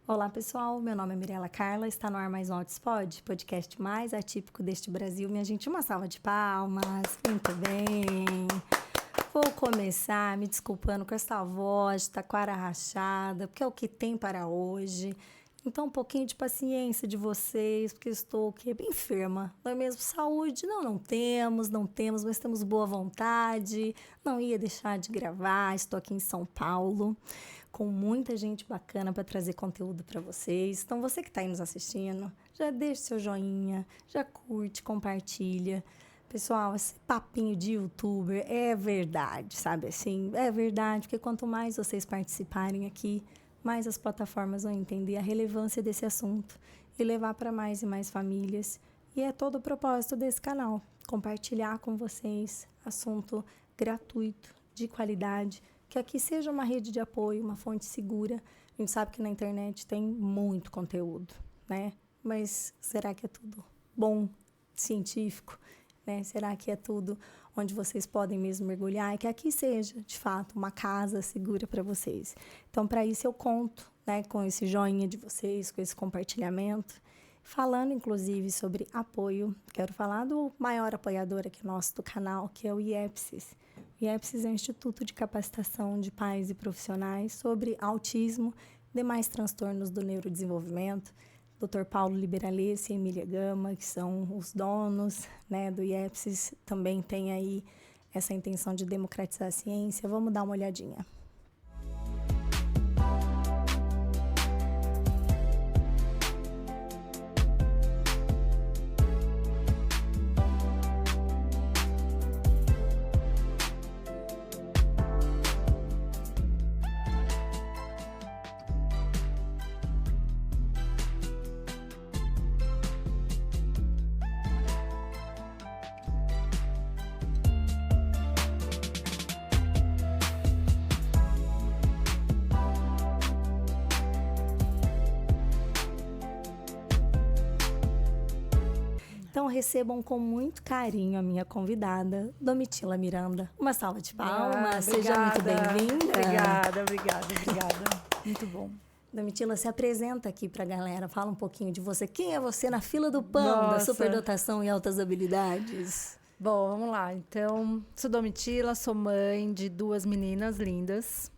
Olá, pessoal. Meu nome é Mirela Carla. Está no ar mais um Outspod, podcast mais atípico deste Brasil. Minha gente, uma salva de palmas. Muito bem. Vou começar me desculpando com essa voz, taquara rachada, porque é o que tem para hoje. Então, um pouquinho de paciência de vocês, porque estou aqui bem enferma. Não é mesmo? Saúde? Não temos, mas temos boa vontade. Não ia deixar de gravar. Estou aqui em São Paulo, com muita gente bacana para trazer conteúdo para vocês. Então, você que está aí nos assistindo, já deixa seu joinha, já curte, compartilha. Pessoal, esse papinho de youtuber é verdade, sabe assim? É verdade, porque quanto mais vocês participarem aqui, mais as plataformas vão entender a relevância desse assunto e levar para mais e mais famílias. E é todo o propósito desse canal, compartilhar com vocês assunto gratuito, de qualidade, que aqui seja uma rede de apoio, uma fonte segura. A gente sabe que na internet tem muito conteúdo, né? Mas será que é tudo bom, científico? Né? Será que é tudo onde vocês podem mesmo mergulhar? E que aqui seja, de fato, uma casa segura para vocês. Então, para isso, eu conto, né, com esse joinha de vocês, com esse compartilhamento. Falando, inclusive, sobre apoio, quero falar do maior apoiador aqui nosso do canal, que é o IEPSIS. O IEPSIS é o Instituto de Capacitação de Pais e Profissionais sobre Autismo e demais transtornos do neurodesenvolvimento. Dr. Paulo Liberalesse e Emília Gama, que são os donos, né, do IEPSIS, também tem aí essa intenção de democratizar a ciência. Vamos dar uma olhadinha. Então, recebam com muito carinho a minha convidada, Domitila Miranda. Uma salva de palmas, seja muito bem-vinda. Obrigada. Muito bom. Domitila, se apresenta aqui para a galera, fala um pouquinho de você. Quem é você na fila do pão da superdotação e altas habilidades? Bom, vamos lá. Então, sou Domitila, sou mãe de 2 meninas lindas.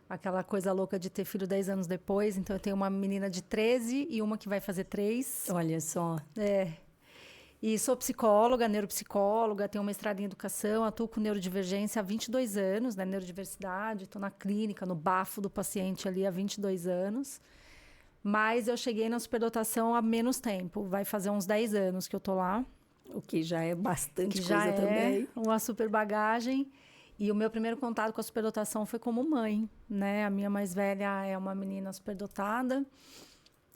Aquela coisa louca de ter filho 10 anos depois. Então, eu tenho uma menina de 13 e uma que vai fazer 3. Olha só. E sou psicóloga, neuropsicóloga, tenho uma mestrado em educação, atuo com neurodivergência há 22 anos, né? Neurodiversidade, estou na clínica, no bafo do paciente ali há 22 anos. Mas eu cheguei na superdotação há menos tempo, vai fazer uns 10 anos que eu tô lá. O que já é bastante que coisa já também. Uma super bagagem. E o meu primeiro contato com a superdotação foi como mãe, né? A minha mais velha é uma menina superdotada.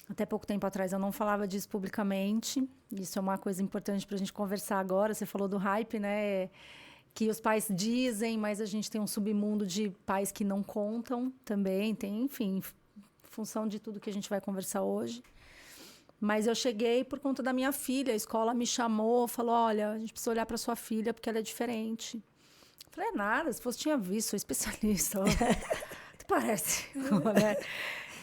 Até pouco tempo atrás eu não falava disso publicamente. Isso é uma coisa importante para a gente conversar agora. Você falou do hype, né? Que os pais dizem, mas a gente tem um submundo de pais que não contam também. Tem, enfim, função de tudo que a gente vai conversar hoje. Mas eu cheguei por conta da minha filha. A escola me chamou, falou, olha, a gente precisa olhar para sua filha porque ela é diferente. Eu falei, nada, se fosse tinha visto, sou especialista. Parece, né?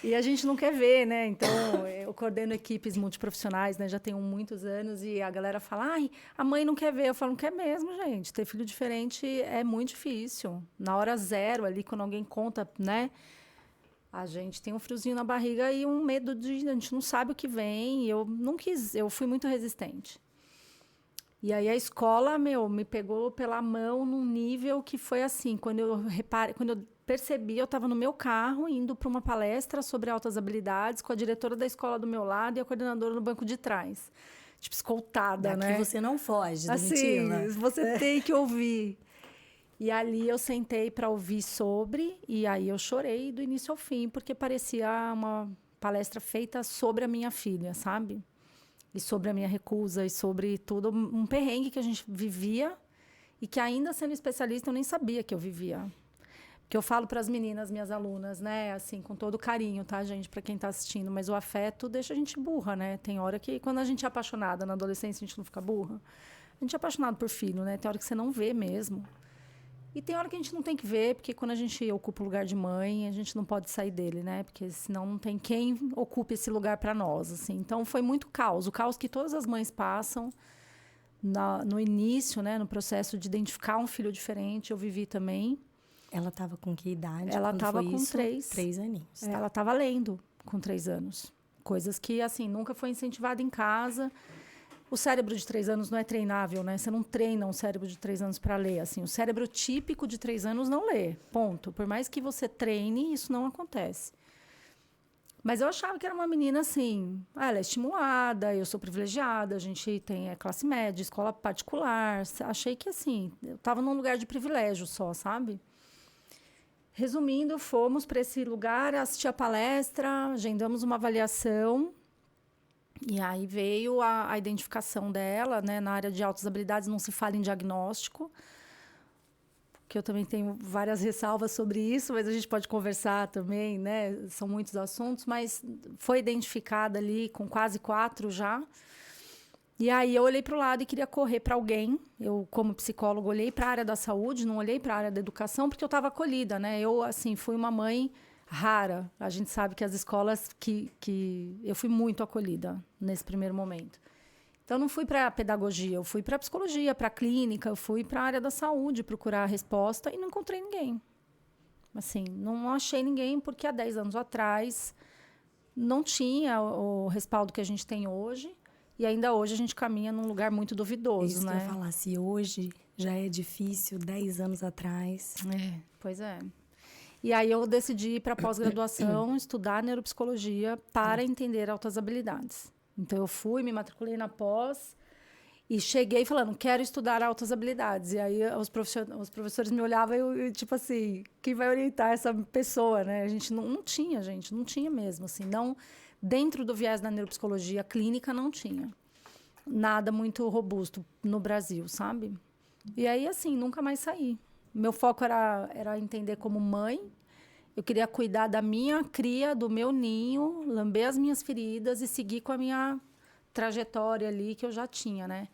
E a gente não quer ver, né? Então, eu coordeno equipes multiprofissionais, né? Já tenho muitos anos e a galera fala, ai, a mãe não quer ver. Eu falo, não quer mesmo, gente. Ter filho diferente é muito difícil. Na hora zero ali, quando alguém conta, né? A gente tem um friozinho na barriga e um medo de... A gente não sabe o que vem. E eu não quis... Eu fui muito resistente. E aí a escola, me pegou pela mão num nível que foi assim, quando eu percebi, eu estava no meu carro indo para uma palestra sobre altas habilidades com a diretora da escola do meu lado e a coordenadora no banco de trás. Tipo, escoltada, né? Daqui você não foge, Domitila. Assim, você tem que ouvir. E ali eu sentei para ouvir sobre, e aí eu chorei do início ao fim, porque parecia uma palestra feita sobre a minha filha, sabe? E sobre a minha recusa, e sobre tudo, um perrengue que a gente vivia, e que ainda sendo especialista eu nem sabia que eu vivia. Que eu falo para as meninas, minhas alunas, né, assim, com todo carinho, tá, gente, para quem está assistindo, mas o afeto deixa a gente burra, né? Tem hora que, quando a gente é apaixonada na adolescência, a gente não fica burra. A gente é apaixonado por filho, né? Tem hora que você não vê mesmo. E tem hora que a gente não tem que ver, porque quando a gente ocupa o lugar de mãe, a gente não pode sair dele, né? Porque senão não tem quem ocupe esse lugar para nós, assim. Então foi muito caos, o caos que todas as mães passam no início, né? No processo de identificar um filho diferente, eu vivi também. Ela estava com que idade? Ela quando estava foi com isso? 3. 3 aninhos. Ela estava lendo com 3 anos. Coisas que, assim, nunca foi incentivada em casa. O cérebro de 3 anos não é treinável, né? Você não treina um cérebro de 3 anos para ler. Assim, o cérebro típico de 3 anos não lê. Ponto. Por mais que você treine, isso não acontece. Mas eu achava que era uma menina assim. Ela é estimulada, eu sou privilegiada, a gente tem classe média, escola particular. Achei que, assim, eu estava num lugar de privilégio só, sabe? Resumindo, fomos para esse lugar, assistir a palestra, agendamos uma avaliação. E aí veio a identificação dela, né? Na área de altas habilidades não se fala em diagnóstico, que eu também tenho várias ressalvas sobre isso, mas a gente pode conversar também, né? São muitos assuntos, mas foi identificada ali com quase 4 já. E aí eu olhei para o lado e queria correr para alguém. Eu, como psicólogo, olhei para a área da saúde, não olhei para a área da educação, porque eu estava acolhida, né? Eu, assim, fui uma mãe rara. A gente sabe que as escolas que eu fui muito acolhida nesse primeiro momento. Então, não fui para a pedagogia, eu fui para a psicologia, para a clínica, eu fui para a área da saúde procurar a resposta e não encontrei ninguém. Assim, não achei ninguém porque há 10 anos atrás não tinha o respaldo que a gente tem hoje e ainda hoje a gente caminha num lugar muito duvidoso, Isso né? que eu ia falar, se hoje já é difícil, 10 anos atrás. Pois é. E aí eu decidi ir para pós-graduação, estudar neuropsicologia para entender altas habilidades. Então eu fui, me matriculei na pós e cheguei falando, quero estudar altas habilidades. E aí os professores me olhavam e eu, tipo assim, quem vai orientar essa pessoa, né? A gente não tinha, gente, não tinha mesmo, assim, não dentro do viés da neuropsicologia clínica não tinha nada muito robusto no Brasil, sabe? E aí, assim, nunca mais saí. Meu foco era entender como mãe. Eu queria cuidar da minha cria, do meu ninho, lamber as minhas feridas e seguir com a minha trajetória ali que eu já tinha, né?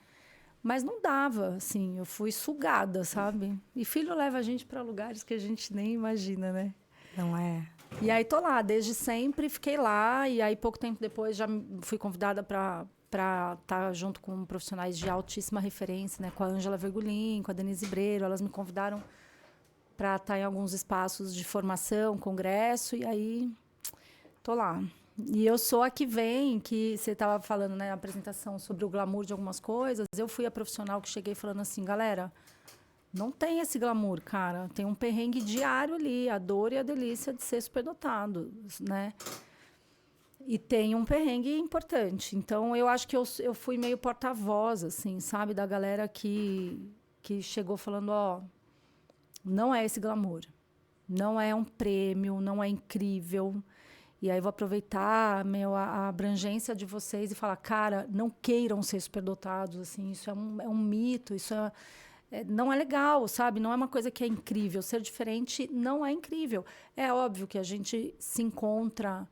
Mas não dava, assim, eu fui sugada, sabe? E filho leva a gente para lugares que a gente nem imagina, né? Não é? E aí tô lá, desde sempre, fiquei lá. E aí, pouco tempo depois, já fui convidada para estar junto com profissionais de altíssima referência, né? Com a Ângela Vergulin, com a Denise Breiro. Elas me convidaram para estar em alguns espaços de formação, congresso, e aí tô lá. E eu sou a que vem, que você estava falando, né, na apresentação sobre o glamour de algumas coisas. Eu fui a profissional que cheguei falando assim, galera, não tem esse glamour, cara. Tem um perrengue diário ali, a dor e a delícia de ser superdotado, né? E tem um perrengue importante. Então, eu acho que eu fui meio porta-voz, assim, sabe? Da galera que chegou falando, ó, não é esse glamour. Não é um prêmio, não é incrível. E aí, vou aproveitar a abrangência de vocês e falar, cara, não queiram ser superdotados, assim. Isso é um mito, isso não é legal, sabe? Não é uma coisa que é incrível. Ser diferente não é incrível. É óbvio que a gente se encontra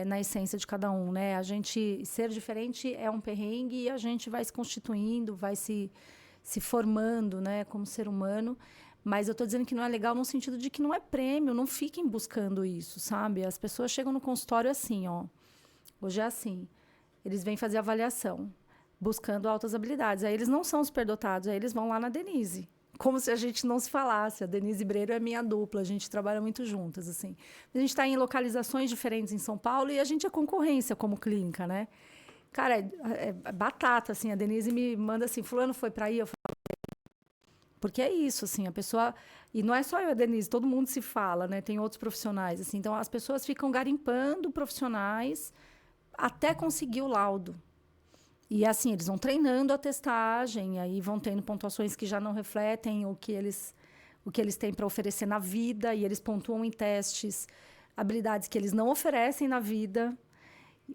na essência de cada um, né? A gente ser diferente é um perrengue e a gente vai se constituindo, vai se formando, né, como ser humano. Mas eu estou dizendo que não é legal no sentido de que não é prêmio, não fiquem buscando isso, sabe? As pessoas chegam no consultório assim, ó. Hoje é assim. Eles vêm fazer avaliação, buscando altas habilidades. Aí eles não são superdotados, aí eles vão lá na Denise. Como se a gente não se falasse. A Denise Breiro é minha dupla, a gente trabalha muito juntas, assim. A gente está em localizações diferentes em São Paulo e a gente é concorrência como clínica, né? Cara, é batata, assim. A Denise me manda assim, fulano foi para aí, eu falo, porque é isso, assim, a pessoa... E não é só eu e a Denise, todo mundo se fala, né? Tem outros profissionais, assim. Então, as pessoas ficam garimpando profissionais até conseguir o laudo. E, assim, eles vão treinando a testagem, aí vão tendo pontuações que já não refletem o que eles têm para oferecer na vida, e eles pontuam em testes habilidades que eles não oferecem na vida,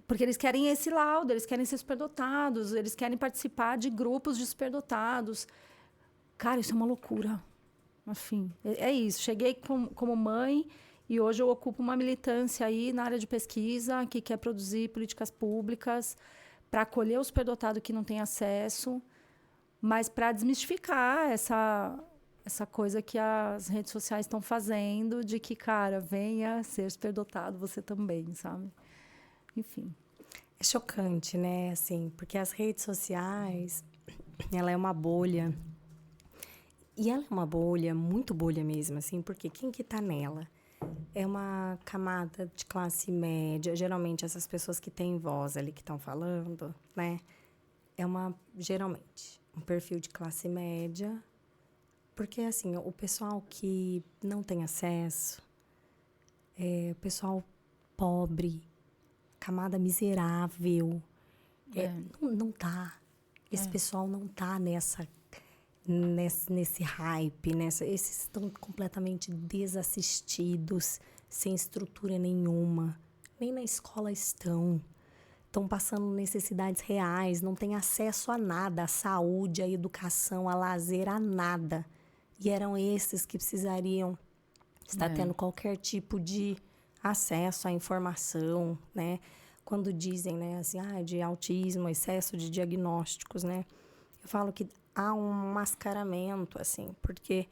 porque eles querem esse laudo, eles querem ser superdotados, eles querem participar de grupos de superdotados. Cara, isso é uma loucura. Enfim, é isso. Cheguei como mãe e hoje eu ocupo uma militância aí na área de pesquisa que quer produzir políticas públicas para acolher o superdotado que não tem acesso, mas para desmistificar essa coisa que as redes sociais estão fazendo de que, cara, venha ser superdotado você também, sabe? Enfim. É chocante, né? Assim, porque as redes sociais, ela é uma bolha. E ela é uma bolha, muito bolha mesmo, assim, porque quem que tá nela? É uma camada de classe média, geralmente essas pessoas que têm voz ali que estão falando, né? Geralmente, um perfil de classe média, porque, assim, o pessoal que não tem acesso, o pessoal pobre, camada miserável, não tá. Esse pessoal não tá nesse hype, esses estão completamente desassistidos, sem estrutura nenhuma. Nem na escola estão passando necessidades reais, não têm acesso a nada, à saúde, à educação, a lazer, a nada. E eram esses que precisariam estar tendo qualquer tipo de acesso à informação, né? Quando dizem, né, assim, de autismo, excesso de diagnósticos, né? Eu falo que há um mascaramento, assim, porque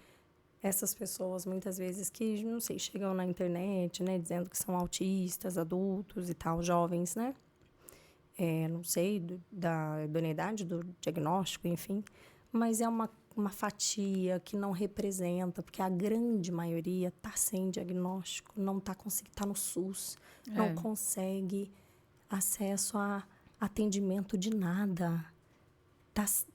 essas pessoas, muitas vezes, que, não sei, chegam na internet, né, dizendo que são autistas, adultos e tal, jovens, né? Não sei, da idoneidade do diagnóstico, enfim, mas é uma fatia que não representa, porque a grande maioria está sem diagnóstico, não está conseguindo, está no SUS, não consegue acesso a atendimento de nada.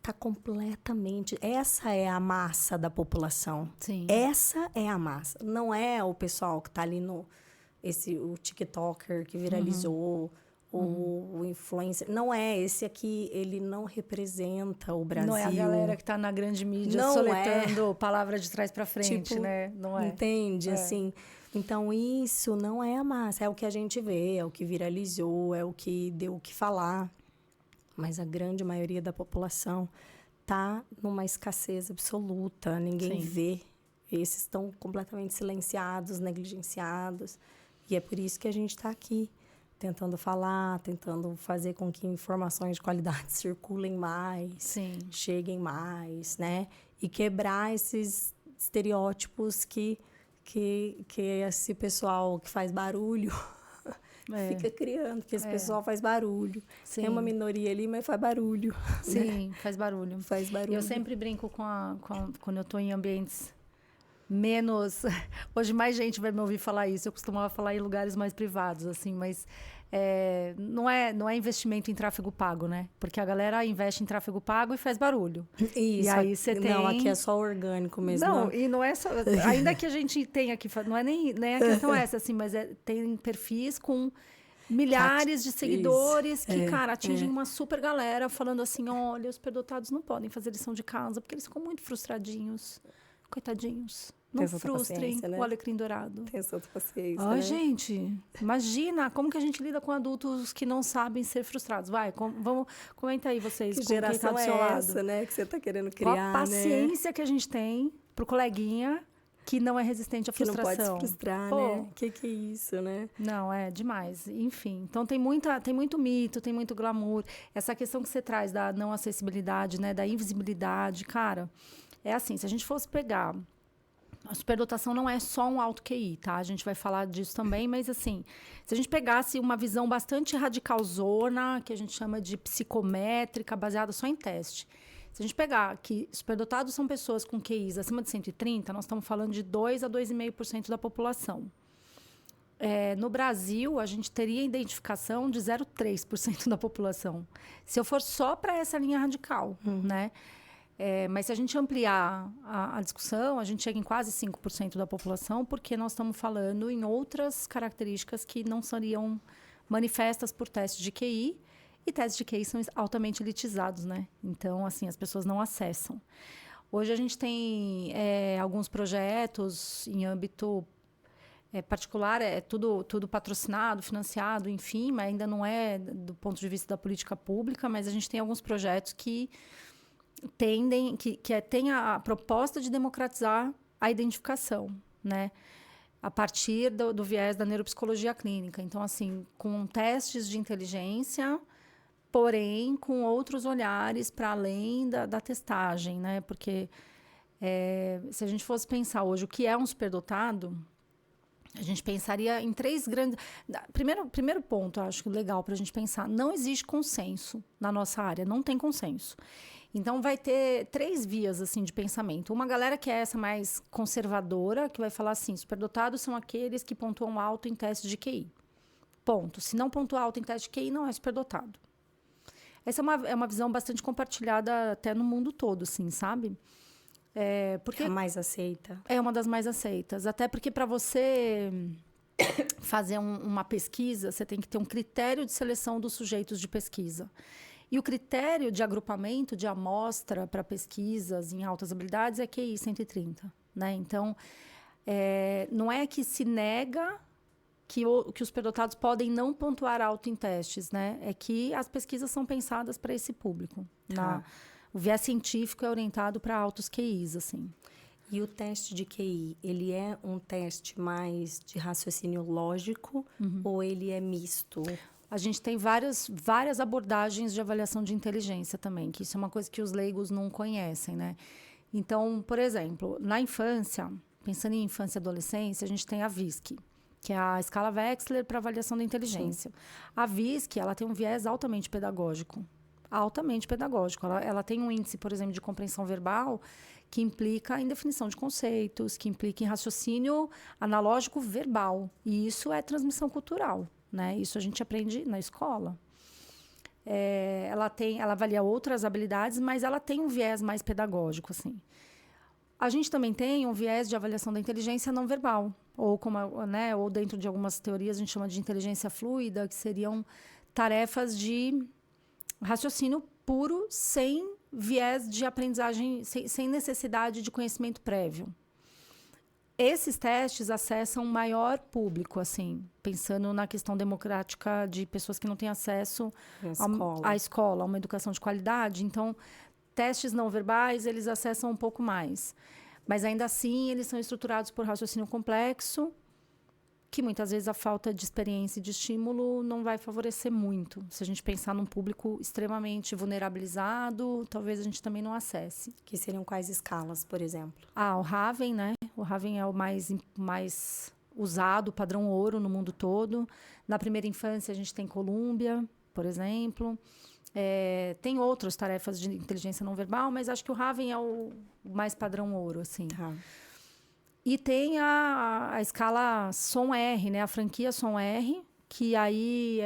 Tá completamente... Essa é a massa da população. Sim. Essa é a massa. Não é o pessoal que está ali o TikToker que viralizou, o influencer. Não é. Esse aqui, ele não representa o Brasil. Não é a galera que está na grande mídia soletando palavra de trás para frente, tipo, né? Não é. Entende? Assim, então, isso não é a massa. É o que a gente vê, é o que viralizou, é o que deu o que falar. Mas a grande maioria da população está numa escassez absoluta, ninguém vê. Esses estão completamente silenciados, negligenciados. E é por isso que a gente está aqui, tentando falar, tentando fazer com que informações de qualidade circulem mais, cheguem mais, né? E quebrar esses estereótipos que esse pessoal que faz barulho... fica criando, porque esse pessoal faz barulho. Tem uma minoria ali, mas faz barulho. Sim, né? Faz barulho. Faz barulho. Eu sempre brinco quando eu estou em ambientes menos... Hoje mais gente vai me ouvir falar isso. Eu costumava falar em lugares mais privados, assim, mas não é investimento em tráfego pago, né? Porque a galera investe em tráfego pago e faz barulho. Isso. E aí você tem... Não, aqui é só orgânico mesmo. Não, e não é só... Ainda que a gente tenha aqui... Não é nem a questão essa, assim, mas tem perfis com milhares de seguidores que, cara, atingem uma super galera falando assim, olha, os superdotados não podem fazer lição de casa porque eles ficam muito frustradinhos. Coitadinhos. Não frustrem, né? O alecrim dourado. Tem essa outra paciência, né? Gente, imagina como que a gente lida com adultos que não sabem ser frustrados. Vai, vamos, comenta aí vocês. Que geração é essa, né? Que você está querendo criar, a paciência que a gente tem pro coleguinha que não é resistente à frustração. Que não pode se frustrar, né? Que é isso, né? Não, é demais. Enfim, então tem muito mito, tem muito glamour. Essa questão que você traz da não acessibilidade, né? Da invisibilidade, cara, é assim, se a gente fosse pegar... A superdotação não é só um alto QI, tá? A gente vai falar disso também, mas assim, se a gente pegasse uma visão bastante radicalzona, que a gente chama de psicométrica, baseada só em teste. Se a gente pegar que superdotados são pessoas com QIs acima de 130, nós estamos falando de 2 a 2,5% da população. No Brasil, a gente teria identificação de 0,3% da população. Se eu for só para essa linha radical, né? Mas se a gente ampliar a discussão, a gente chega em quase 5% da população, porque nós estamos falando em outras características que não seriam manifestas por testes de QI, e testes de QI são altamente elitizados, né? Então, assim, as pessoas não acessam. Hoje a gente tem alguns projetos em âmbito particular, tudo patrocinado, financiado, enfim, mas ainda não é do ponto de vista da política pública, mas a gente tem alguns projetos que tem a proposta de democratizar a identificação, né? A partir do viés da neuropsicologia clínica. Então, assim, com testes de inteligência, porém com outros olhares para além da testagem, né? Porque Se a gente fosse pensar hoje o que é um superdotado, a gente pensaria em 3 grandes... Primeiro ponto, eu acho legal para a gente pensar, não existe consenso na nossa área, não tem consenso. Então, vai ter 3 vias assim, de pensamento. Uma galera que é essa mais conservadora, que vai falar assim, superdotados são aqueles que pontuam alto em teste de QI. Ponto. Se não pontuar alto em teste de QI, não é superdotado. Essa é uma visão bastante compartilhada até no mundo todo, assim, sabe? Porque a mais aceita. É uma das mais aceitas. Até porque para você fazer uma pesquisa, você tem que ter um critério de seleção dos sujeitos de pesquisa. E o critério de agrupamento de amostra para pesquisas em altas habilidades é QI 130. Né? Então, não é que se nega que os superdotados podem não pontuar alto em testes, né? É que as pesquisas são pensadas para esse público. O viés científico é orientado para altos QIs, assim. E o teste de QI, ele é um teste mais de raciocínio lógico ou ele é misto? A gente tem várias abordagens de avaliação de inteligência também, que isso é uma coisa que os leigos não conhecem, né? Então, por exemplo, na infância, pensando em infância e adolescência, a gente tem a VISC, que é a escala Wechsler para avaliação da inteligência. Sim. A VISC, ela tem um viés altamente pedagógico. Ela tem um índice, por exemplo, de compreensão verbal que implica em definição de conceitos, que implica em raciocínio analógico verbal. E isso é transmissão cultural, né? Isso a gente aprende na escola. Ela avalia outras habilidades, mas ela tem um viés mais pedagógico, assim. A gente também tem um viés de avaliação da inteligência não verbal, ou dentro de algumas teorias a gente chama de inteligência fluida, que seriam tarefas de raciocínio puro, sem viés de aprendizagem, sem necessidade de conhecimento prévio. Esses testes acessam um maior público, assim, pensando na questão democrática de pessoas que não têm acesso à escola, a uma educação de qualidade. Então, testes não verbais, eles acessam um pouco mais. Mas, ainda assim, eles são estruturados por raciocínio complexo, que muitas vezes a falta de experiência e de estímulo não vai favorecer muito. Se a gente pensar num público extremamente vulnerabilizado, talvez a gente também não acesse. Que seriam quais escalas, por exemplo? O Raven, né? O Raven é o mais usado, padrão ouro no mundo todo. Na primeira infância, a gente tem Columbia, por exemplo. Tem outras tarefas de inteligência não verbal, mas acho que o Raven é o mais padrão ouro, assim. Tá. E tem a escala SOM-R, né? A franquia SOM-R, que aí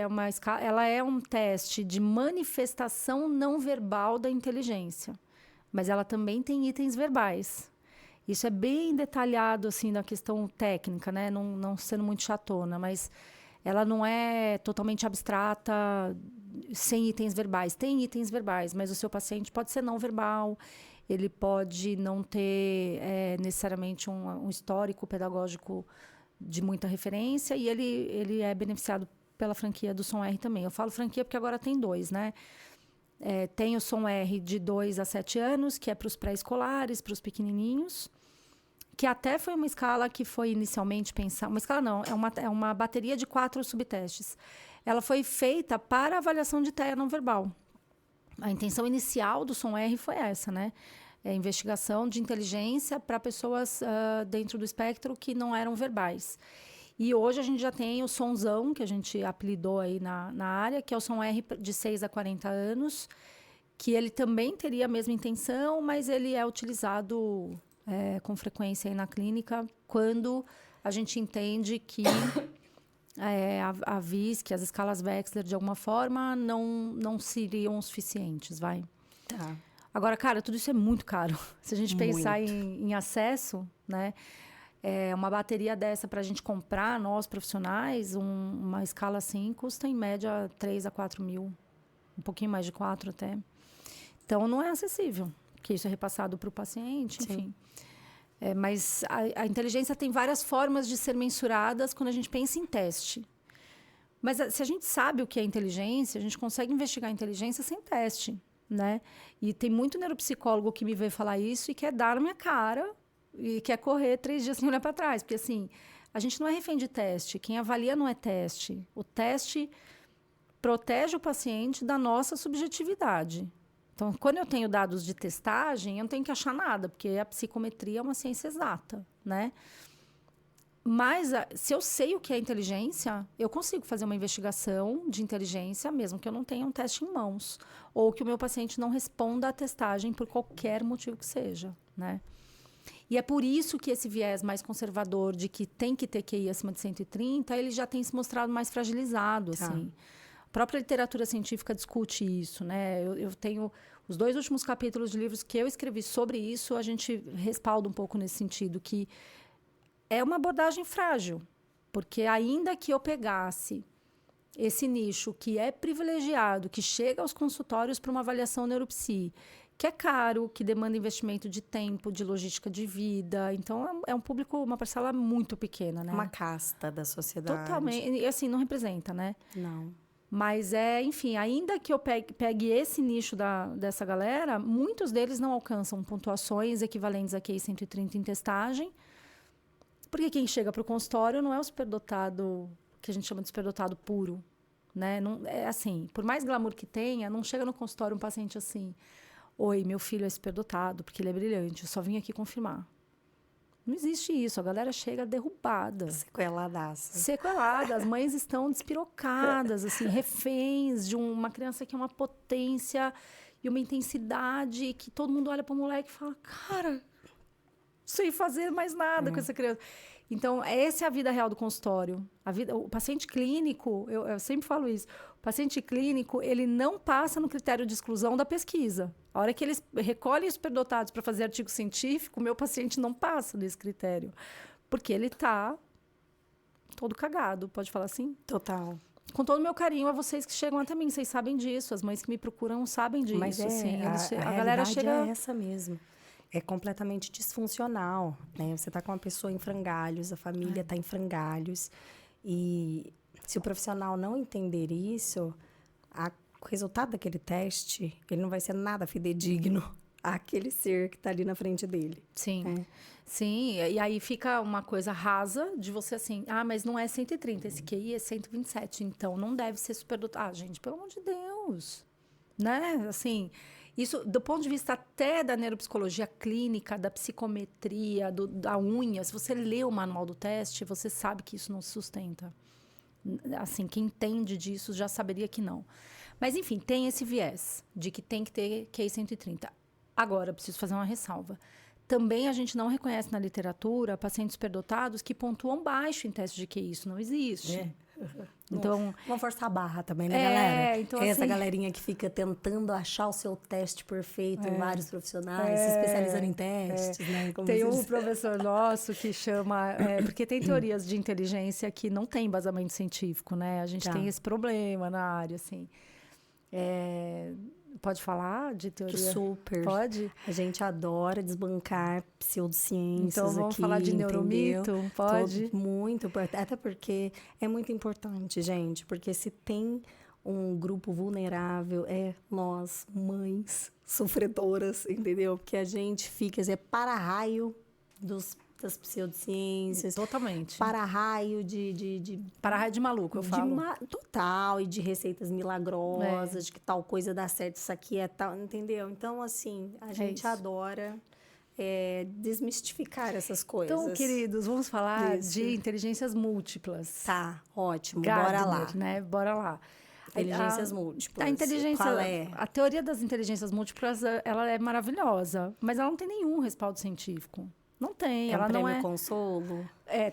ela é um teste de manifestação não verbal da inteligência. Mas ela também tem itens verbais. Isso é bem detalhado, assim, na questão técnica, né? Não sendo muito chatona, mas ela não é totalmente abstrata, sem itens verbais. Tem itens verbais, mas o seu paciente pode ser não verbal. Ele pode não ter necessariamente um histórico pedagógico de muita referência e ele é beneficiado pela franquia do SOM-R também. Eu falo franquia porque agora tem 2, né? Tem o SOM-R de 2 a 7 anos, que é para os pré-escolares, para os pequenininhos, que até foi uma escala que foi inicialmente pensada... Uma escala não, é uma bateria de 4 subtestes. Ela foi feita para avaliação de TEA não verbal. A intenção inicial do SOM-R foi essa, né? Investigação de inteligência para pessoas dentro do espectro que não eram verbais. E hoje a gente já tem o SOMzão, que a gente apelidou aí na área, que é o SOM-R de 6 a 40 anos, que ele também teria a mesma intenção, mas ele é utilizado com frequência aí na clínica quando a gente entende que a VISC, as escalas Wechsler, de alguma forma, não seriam suficientes, vai. Tá. Agora, cara, tudo isso é muito caro. Se a gente pensar em acesso, né? Uma bateria dessa para a gente comprar, nós profissionais, uma escala assim, custa em média 3 a 4 mil. Um pouquinho mais de 4 até. Então, não é acessível, porque isso é repassado para o paciente, enfim. Mas a inteligência tem várias formas de ser mensuradas quando a gente pensa em teste. Mas se a gente sabe o que é inteligência, a gente consegue investigar a inteligência sem teste, né? E tem muito neuropsicólogo que me veio falar isso e quer dar na minha cara e quer correr 3 dias sem olhar para trás. Porque, assim, a gente não é refém de teste. Quem avalia não é teste. O teste protege o paciente da nossa subjetividade. Então, quando eu tenho dados de testagem, eu não tenho que achar nada, porque a psicometria é uma ciência exata, né? Mas, se eu sei o que é inteligência, eu consigo fazer uma investigação de inteligência, mesmo que eu não tenha um teste em mãos. Ou que o meu paciente não responda à testagem por qualquer motivo que seja, né? E é por isso que esse viés mais conservador de que tem que ter QI acima de 130, ele já tem se mostrado mais fragilizado, assim. A própria literatura científica discute isso, né? Eu tenho os 2 últimos capítulos de livros que eu escrevi sobre isso, a gente respalda um pouco nesse sentido, que é uma abordagem frágil, porque ainda que eu pegasse esse nicho que é privilegiado, que chega aos consultórios para uma avaliação neuropsi, que é caro, que demanda investimento de tempo, de logística de vida, então é um público, uma parcela muito pequena, né? Uma casta da sociedade. Totalmente, e assim, não representa, né? Não. Mas enfim, ainda que eu pegue esse nicho dessa galera, muitos deles não alcançam pontuações equivalentes a QI 130 em testagem, porque quem chega para o consultório não é o superdotado, que a gente chama de superdotado puro, né? Não, é assim, por mais glamour que tenha, não chega no consultório um paciente assim, oi, meu filho é superdotado, porque ele é brilhante, eu só vim aqui confirmar. Não existe isso, a galera chega derrubada. Sequeladaça. Sequelada, as mães estão despirocadas, assim, reféns de uma criança que é uma potência e uma intensidade que todo mundo olha para o moleque e fala, cara, não sei fazer mais nada com essa criança. Então, essa é a vida real do consultório. O paciente clínico, eu sempre falo isso, o paciente clínico, ele não passa no critério de exclusão da pesquisa. A hora que eles recolhem os superdotados para fazer artigo científico, o meu paciente não passa nesse critério. Porque ele está todo cagado, pode falar assim? Total. Com todo o meu carinho a vocês que chegam até mim, vocês sabem disso, as mães que me procuram sabem disso. Mas assim, a galera chega... é essa mesmo. É completamente disfuncional, né? Você está com uma pessoa em frangalhos, a família está em frangalhos. E se o profissional não entender isso, o resultado daquele teste, ele não vai ser nada fidedigno àquele ser que está ali na frente dele. Sim, sim. E aí fica uma coisa rasa de você assim, mas não é 130, esse QI é 127, então não deve ser superdotado. Gente, pelo amor de Deus, né? Assim... Isso, do ponto de vista até da neuropsicologia clínica, da psicometria, da unha, se você lê o manual do teste, você sabe que isso não se sustenta. Assim, quem entende disso já saberia que não. Mas, enfim, tem esse viés de que tem que ter QI 130. Agora, preciso fazer uma ressalva. Também a gente não reconhece na literatura pacientes superdotados que pontuam baixo em teste de QI. Isso não existe. Então, vamos forçar a barra também, né, galera? Então, essa assim, galerinha que fica tentando achar o seu teste perfeito em vários profissionais, se especializando em testes, né? Como tem um professor nosso que chama... porque tem teorias de inteligência que não tem embasamento científico, né? A gente tem esse problema na área, assim. Pode falar de teoria? Super. Pode? A gente adora desbancar pseudociências. Então, vamos aqui, falar de entendeu? neuromito? Pode? Muito importante. Até porque é muito importante, gente. Porque se tem um grupo vulnerável, é nós, mães sofredoras, entendeu? Porque a gente fica, para-raio das pseudociências. Totalmente. Para-raio Para-raio de maluco, eu falo. Total, e de receitas milagrosas, de que tal coisa dá certo, isso aqui é tal, entendeu? Então, assim, a gente adora desmistificar essas coisas. Então, queridos, vamos falar de inteligências múltiplas. Tá, ótimo, Gardner, bora lá. Né? Bora lá. Inteligências múltiplas. A inteligência, qual é? A teoria das inteligências múltiplas, ela é maravilhosa, mas ela não tem nenhum respaldo científico. Não tem, ela não é... consolo?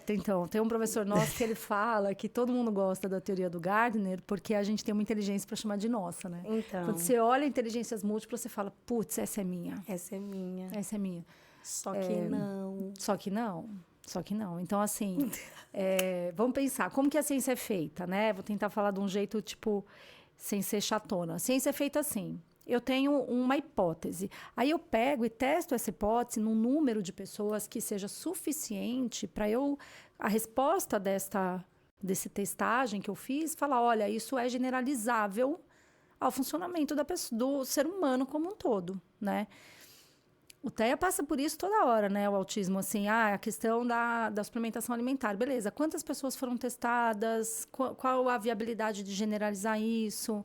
Então, tem um professor nosso que ele fala que todo mundo gosta da teoria do Gardner porque a gente tem uma inteligência para chamar de nossa, né? Então. Quando você olha inteligências múltiplas, você fala, putz, essa é minha. Essa é minha. Essa é minha. Só que não. Só que não. Só que não. Então, assim, vamos pensar, como que a ciência é feita, né? Vou tentar falar de um jeito, tipo, sem ser chatona. A ciência é feita assim. Eu tenho uma hipótese. Aí eu pego e testo essa hipótese num número de pessoas que seja suficiente para a resposta desse testagem que eu fiz, falar, olha, isso é generalizável ao funcionamento do ser humano como um todo, né? O TEA passa por isso toda hora, né? O autismo, assim, a questão da suplementação alimentar. Beleza, quantas pessoas foram testadas? Qual a viabilidade de generalizar isso?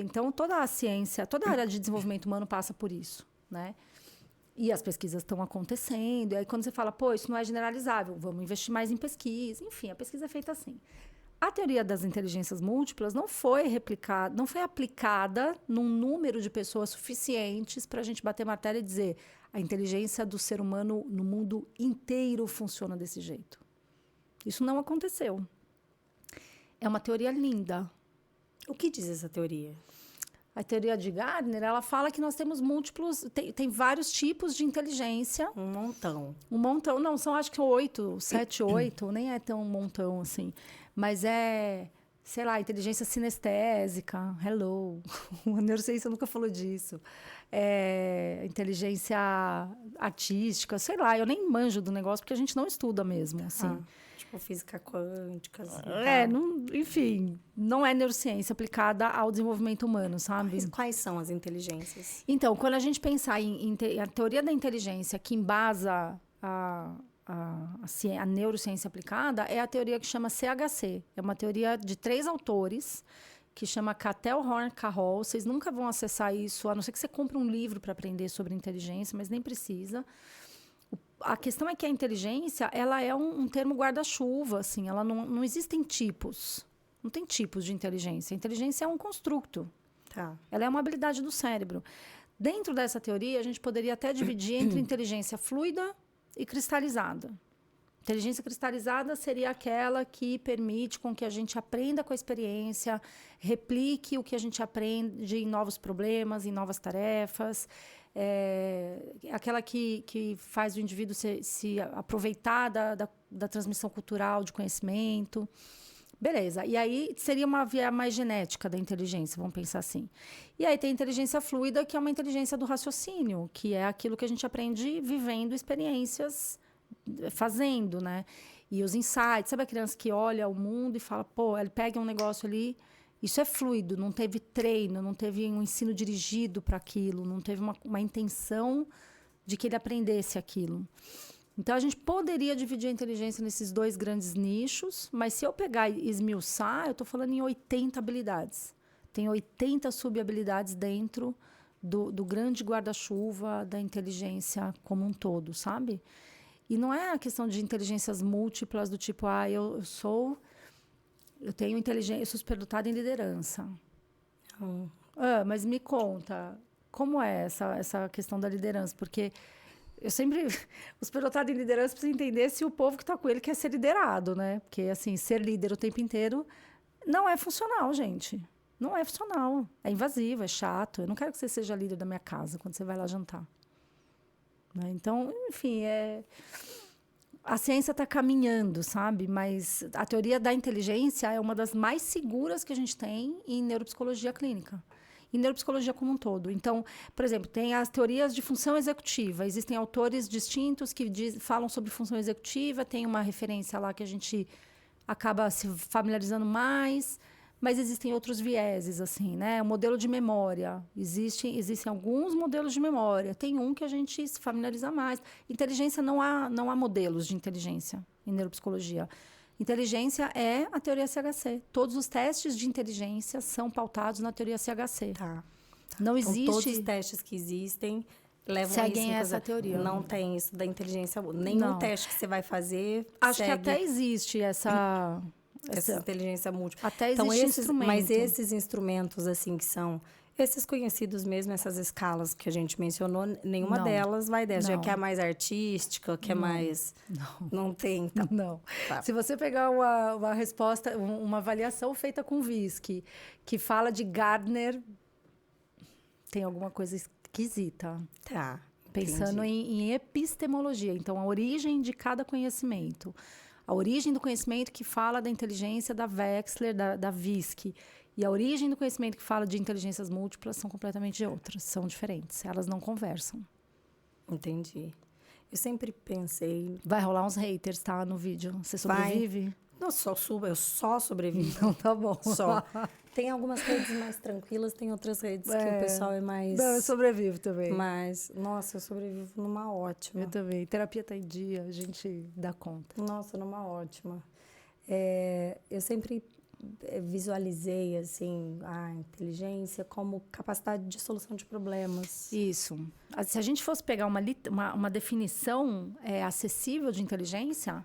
Então, toda a ciência, toda a área de desenvolvimento humano passa por isso, né? E as pesquisas estão acontecendo. E aí, quando você fala, pô, isso não é generalizável, vamos investir mais em pesquisa. Enfim, a pesquisa é feita assim. A teoria das inteligências múltiplas não foi replicada, não foi aplicada num número de pessoas suficientes para a gente bater martelo e dizer a inteligência do ser humano no mundo inteiro funciona desse jeito. Isso não aconteceu. É uma teoria linda. O que diz essa teoria? A teoria de Gardner, ela fala que nós temos múltiplos, tem vários tipos de inteligência. Um montão. Um montão, não, são acho que 8, 7, 8, nem é tão um montão assim. Mas sei lá, inteligência sinestésica, hello. A neurociência nunca falou disso. Inteligência artística, sei lá, eu nem manjo do negócio porque a gente não estuda mesmo, assim. Tipo física quântica. Assim, enfim, não é neurociência aplicada ao desenvolvimento humano, sabe? Quais são as inteligências? Então, quando a gente pensar a teoria da inteligência que embasa a neurociência aplicada, é a teoria que chama CHC. É uma teoria de 3 autores, que chama Cattell, Horn, Carroll. Vocês nunca vão acessar isso, a não ser que você compre um livro para aprender sobre inteligência, mas nem precisa. A questão é que a inteligência, ela é um termo guarda-chuva, assim, ela não existem tipos. Não tem tipos de inteligência. A inteligência é um construto. Tá. Ela é uma habilidade do cérebro. Dentro dessa teoria, a gente poderia até dividir entre inteligência fluida e cristalizada. Inteligência cristalizada seria aquela que permite com que a gente aprenda com a experiência, replique o que a gente aprende em novos problemas, em novas tarefas. Aquela que faz o indivíduo se aproveitar da transmissão cultural de conhecimento. Beleza. E aí seria uma via mais genética da inteligência, vamos pensar assim. E aí tem a inteligência fluida, que é uma inteligência do raciocínio, que é aquilo que a gente aprende vivendo experiências, fazendo, né? E os insights. Sabe a criança que olha o mundo e fala, pô, ele pega um negócio ali. Isso é fluido, não teve treino, não teve um ensino dirigido para aquilo, não teve uma intenção de que ele aprendesse aquilo. Então, a gente poderia dividir a inteligência nesses 2 grandes nichos, mas se eu pegar e esmiuçar, eu estou falando em 80 habilidades. Tem 80 subhabilidades dentro do grande guarda-chuva da inteligência como um todo, sabe? E não é a questão de inteligências múltiplas do tipo, eu tenho inteligência, eu sou superdotada em liderança. Mas me conta, como é essa questão da liderança? Porque eu sempre... O superdotado em liderança precisa entender se o povo que está com ele quer ser liderado, né? Porque, assim, ser líder o tempo inteiro não é funcional, gente. Não é funcional. É invasivo, é chato. Eu não quero que você seja líder da minha casa quando você vai lá jantar. Né? Então, enfim, a ciência está caminhando, sabe? Mas a teoria da inteligência é uma das mais seguras que a gente tem em neuropsicologia clínica. Em neuropsicologia como um todo. Então, por exemplo, tem as teorias de função executiva. Existem autores distintos que falam sobre função executiva. Tem uma referência lá que a gente acaba se familiarizando mais. Mas existem outros vieses, assim, né? O modelo de memória. Existem alguns modelos de memória. Tem um que a gente se familiariza mais. Inteligência, não há modelos de inteligência em neuropsicologia. Inteligência é a teoria CHC. Todos os testes de inteligência são pautados na teoria CHC. Tá. Não existe... Então, todos os testes que existem levam seguem essa teoria. Não tem isso da inteligência. Nenhum teste que você vai fazer Acho que até existe essa inteligência múltipla. Até existe instrumento. Mas esses instrumentos, assim, que são... Esses conhecidos mesmo, essas escalas que a gente mencionou, nenhuma delas vai dessa. Já que é mais artística, que é mais... Não tem. Então. Não. Tá. Se você pegar uma resposta, uma avaliação feita com VISC, que fala de Gardner, tem alguma coisa esquisita. Tá. Pensando em epistemologia. Então, a origem de cada conhecimento. A origem do conhecimento que fala da inteligência da Wechsler, da VISC. E a origem do conhecimento que fala de inteligências múltiplas são completamente outras, são diferentes, elas não conversam. Entendi. Eu sempre pensei... Vai rolar uns haters, tá, no vídeo. Você sobrevive? Não, eu só sobrevivo. Então tá bom. Só. Tem algumas redes mais tranquilas, tem outras redes que o pessoal é mais... Não, eu sobrevivo também. Mas, nossa, eu sobrevivo numa ótima. Eu também. Terapia tá em dia, a gente dá conta. Nossa, numa ótima. Eu sempre visualizei, assim, a inteligência como capacidade de solução de problemas. Isso. Se a gente fosse pegar uma definição acessível de inteligência,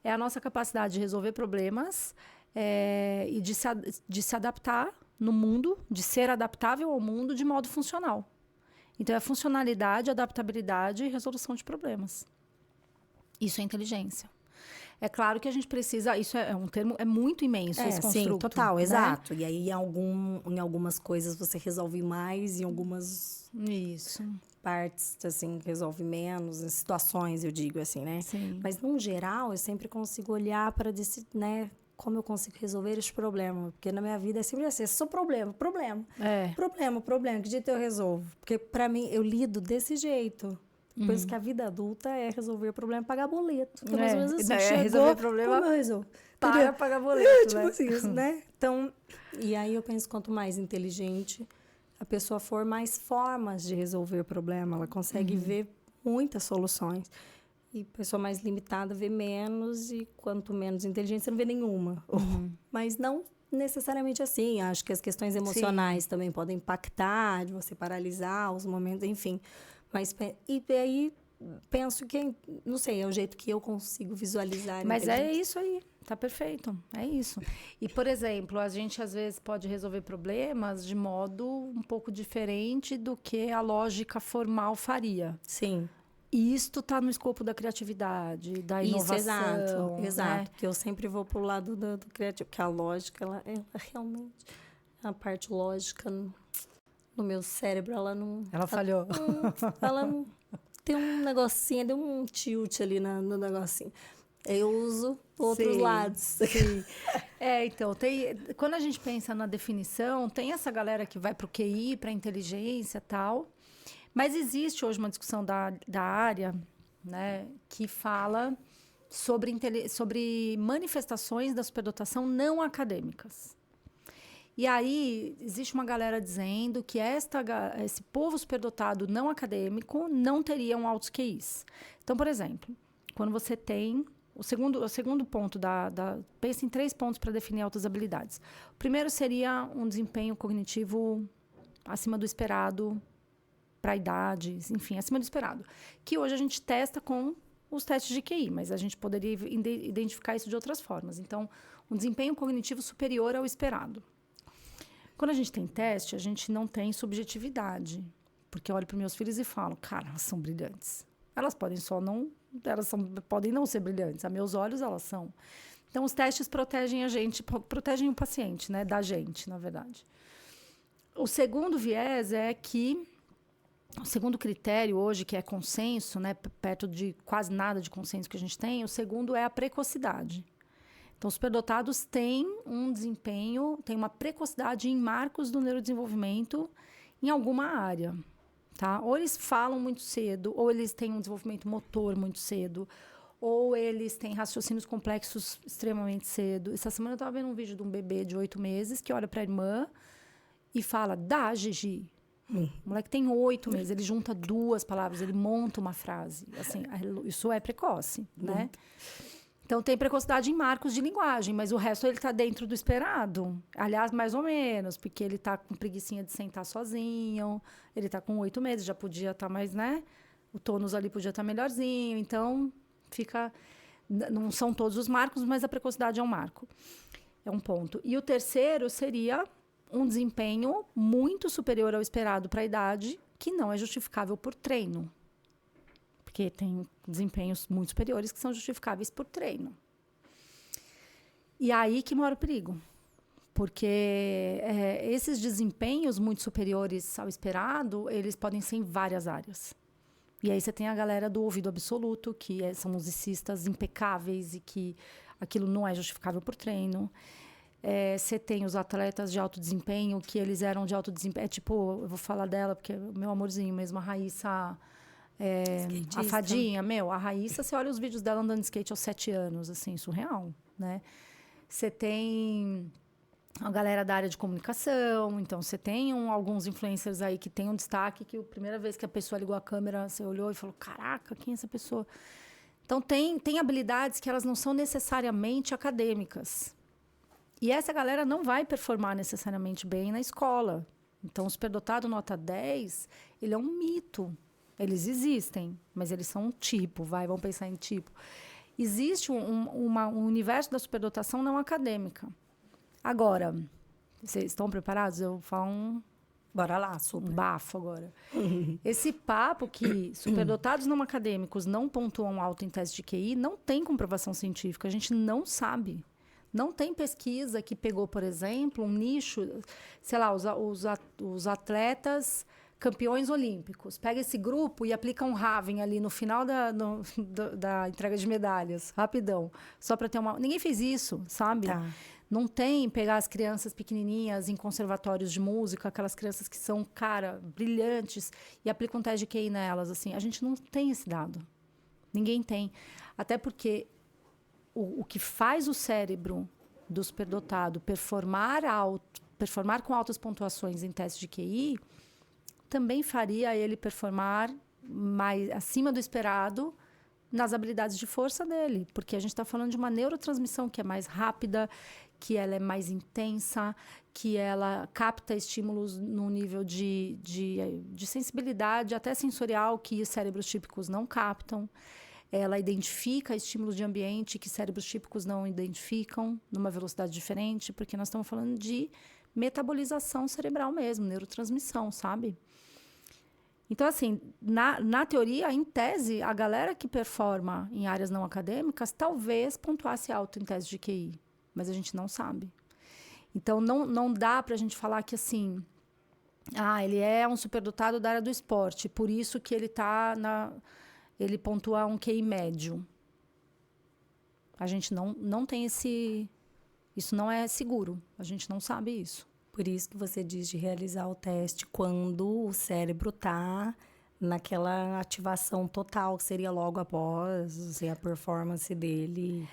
é a nossa capacidade de resolver problemas e de se adaptar no mundo, de ser adaptável ao mundo de modo funcional. Então, é funcionalidade, adaptabilidade e resolução de problemas. Isso é inteligência. É claro que a gente precisa... Isso é um termo muito imenso, esse construto. Sim, total, né? exato. E aí, em algumas coisas, você resolve mais, em algumas Isso. partes, assim, resolve menos. Em situações, eu digo, assim, né? Sim. Mas, no geral, eu sempre consigo olhar para, né, como eu consigo resolver esse problema. Porque na minha vida é sempre assim, só problema. Problema. Que jeito eu resolvo? Porque, para mim, eu lido desse jeito. Por isso que a vida adulta é resolver problema, pagar boleto. Que é mais ou menos assim, chegou, resolver problema, como eu resolvo? para pagar boleto, Tipo né? assim, isso, né? Então, e aí eu penso, quanto mais inteligente a pessoa for, mais formas de resolver o problema. Ela consegue ver muitas soluções. E a pessoa mais limitada vê menos, e quanto menos inteligente, você não vê nenhuma. Mas não necessariamente assim. Acho que as questões emocionais também podem impactar, de você paralisar os momentos, enfim. Mas, e aí, penso que, não sei, é o jeito que eu consigo visualizar. Mas é isso aí, tá perfeito, é isso. E, por exemplo, a gente às vezes pode resolver problemas de modo um pouco diferente do que a lógica formal faria. Sim. E isto está no escopo da criatividade, da inovação. Exato. Né? Porque eu sempre vou pro lado do criativo, porque a lógica, ela realmente, a parte lógica no meu cérebro, ela não... Ela falhou. Ela não... Tem um negocinho, deu um tilt ali no negocinho. Eu uso outros lados. Sim. Então, quando a gente pensa na definição, tem essa galera que vai para o QI, para a inteligência e tal, mas existe hoje uma discussão da área, né, que fala sobre manifestações da superdotação não acadêmicas. E aí, existe uma galera dizendo que esse povo superdotado não acadêmico não teriam altos QIs. Então, por exemplo, quando você tem... O segundo ponto pensa em 3 pontos para definir altas habilidades. O primeiro seria um desempenho cognitivo acima do esperado para idades, enfim, acima do esperado. Que hoje a gente testa com os testes de QI, mas a gente poderia identificar isso de outras formas. Então, um desempenho cognitivo superior ao esperado. Quando a gente tem teste, a gente não tem subjetividade. Porque eu olho para meus filhos e falo, cara, elas são brilhantes. Elas podem podem não ser brilhantes. A meus olhos, elas são. Então, os testes protegem a gente, protegem o paciente, né? Da gente, na verdade. O segundo viés é que, o segundo critério hoje, que é consenso, né? Perto de quase nada de consenso que a gente tem, o segundo é a precocidade. Então, os superdotados têm um desempenho, têm uma precocidade em marcos do neurodesenvolvimento em alguma área. Tá? Ou eles falam muito cedo, ou eles têm um desenvolvimento motor muito cedo, ou eles têm raciocínios complexos extremamente cedo. Essa semana eu estava vendo um vídeo de um bebê de 8 meses que olha para a irmã e fala, dá, Gigi. O moleque tem 8 meses, ele junta 2 palavras, ele monta uma frase. Assim, isso é precoce, né? Então, tem precocidade em marcos de linguagem, mas o resto ele está dentro do esperado. Aliás, mais ou menos, porque ele está com preguicinha de sentar sozinho, ele está com 8 meses, já podia estar mais, né? O tônus ali podia estar melhorzinho, então fica... Não são todos os marcos, mas a precocidade é um marco. É um ponto. E o terceiro seria um desempenho muito superior ao esperado para a idade, que não é justificável por treino. Porque tem desempenhos muito superiores que são justificáveis por treino. E aí que mora o perigo. Porque esses desempenhos muito superiores ao esperado, eles podem ser em várias áreas. E aí você tem a galera do ouvido absoluto, que são musicistas impecáveis e que aquilo não é justificável por treino. Você tem os atletas de alto desempenho, que eles eram de alto desempenho. Tipo, eu vou falar dela, porque é o meu amorzinho mesmo, a Raíssa... a fadinha, a Raíssa, você olha os vídeos dela andando de skate aos 7 anos, assim, surreal, né? Você tem a galera da área de comunicação, então você tem alguns influencers aí que tem um destaque, que a primeira vez que a pessoa ligou a câmera, você olhou e falou, caraca, quem é essa pessoa? Então, tem habilidades que elas não são necessariamente acadêmicas. E essa galera não vai performar necessariamente bem na escola. Então, o superdotado nota 10, ele é um mito. Eles existem, mas eles são um tipo, vamos pensar em tipo. Existe um universo da superdotação não acadêmica. Agora, vocês estão preparados? Eu vou falar Bora lá, super. um bafo agora. Esse papo que superdotados não acadêmicos não pontuam alto em teste de QI não tem comprovação científica. A gente não sabe. Não tem pesquisa que pegou, por exemplo, um nicho, sei lá, os atletas campeões olímpicos. Pega esse grupo e aplica um Raven ali no final da entrega de medalhas, rapidão. Só para ter uma... Ninguém fez isso, sabe? Tá. Não tem pegar as crianças pequenininhas em conservatórios de música, aquelas crianças que são, cara, brilhantes, e aplica um teste de QI nelas, assim. A gente não tem esse dado. Ninguém tem. Até porque o que faz o cérebro do superdotado performar com altas pontuações em teste de QI também faria ele performar mais acima do esperado nas habilidades de força dele, porque a gente está falando de uma neurotransmissão que é mais rápida, que ela é mais intensa, que ela capta estímulos no nível de sensibilidade, até sensorial, que cérebros típicos não captam. Ela identifica estímulos de ambiente que cérebros típicos não identificam, numa velocidade diferente, porque nós estamos falando de metabolização cerebral mesmo, neurotransmissão, sabe? Então, assim, na teoria, em tese, a galera que performa em áreas não acadêmicas talvez pontuasse alto em tese de QI, mas a gente não sabe. Então, não dá para a gente falar que, assim, ele é um superdotado da área do esporte, por isso que ele pontua um QI médio. A gente não tem esse... Isso não é seguro, a gente não sabe isso. Por isso que você diz de realizar o teste quando o cérebro está naquela ativação total, que seria logo após a performance dele.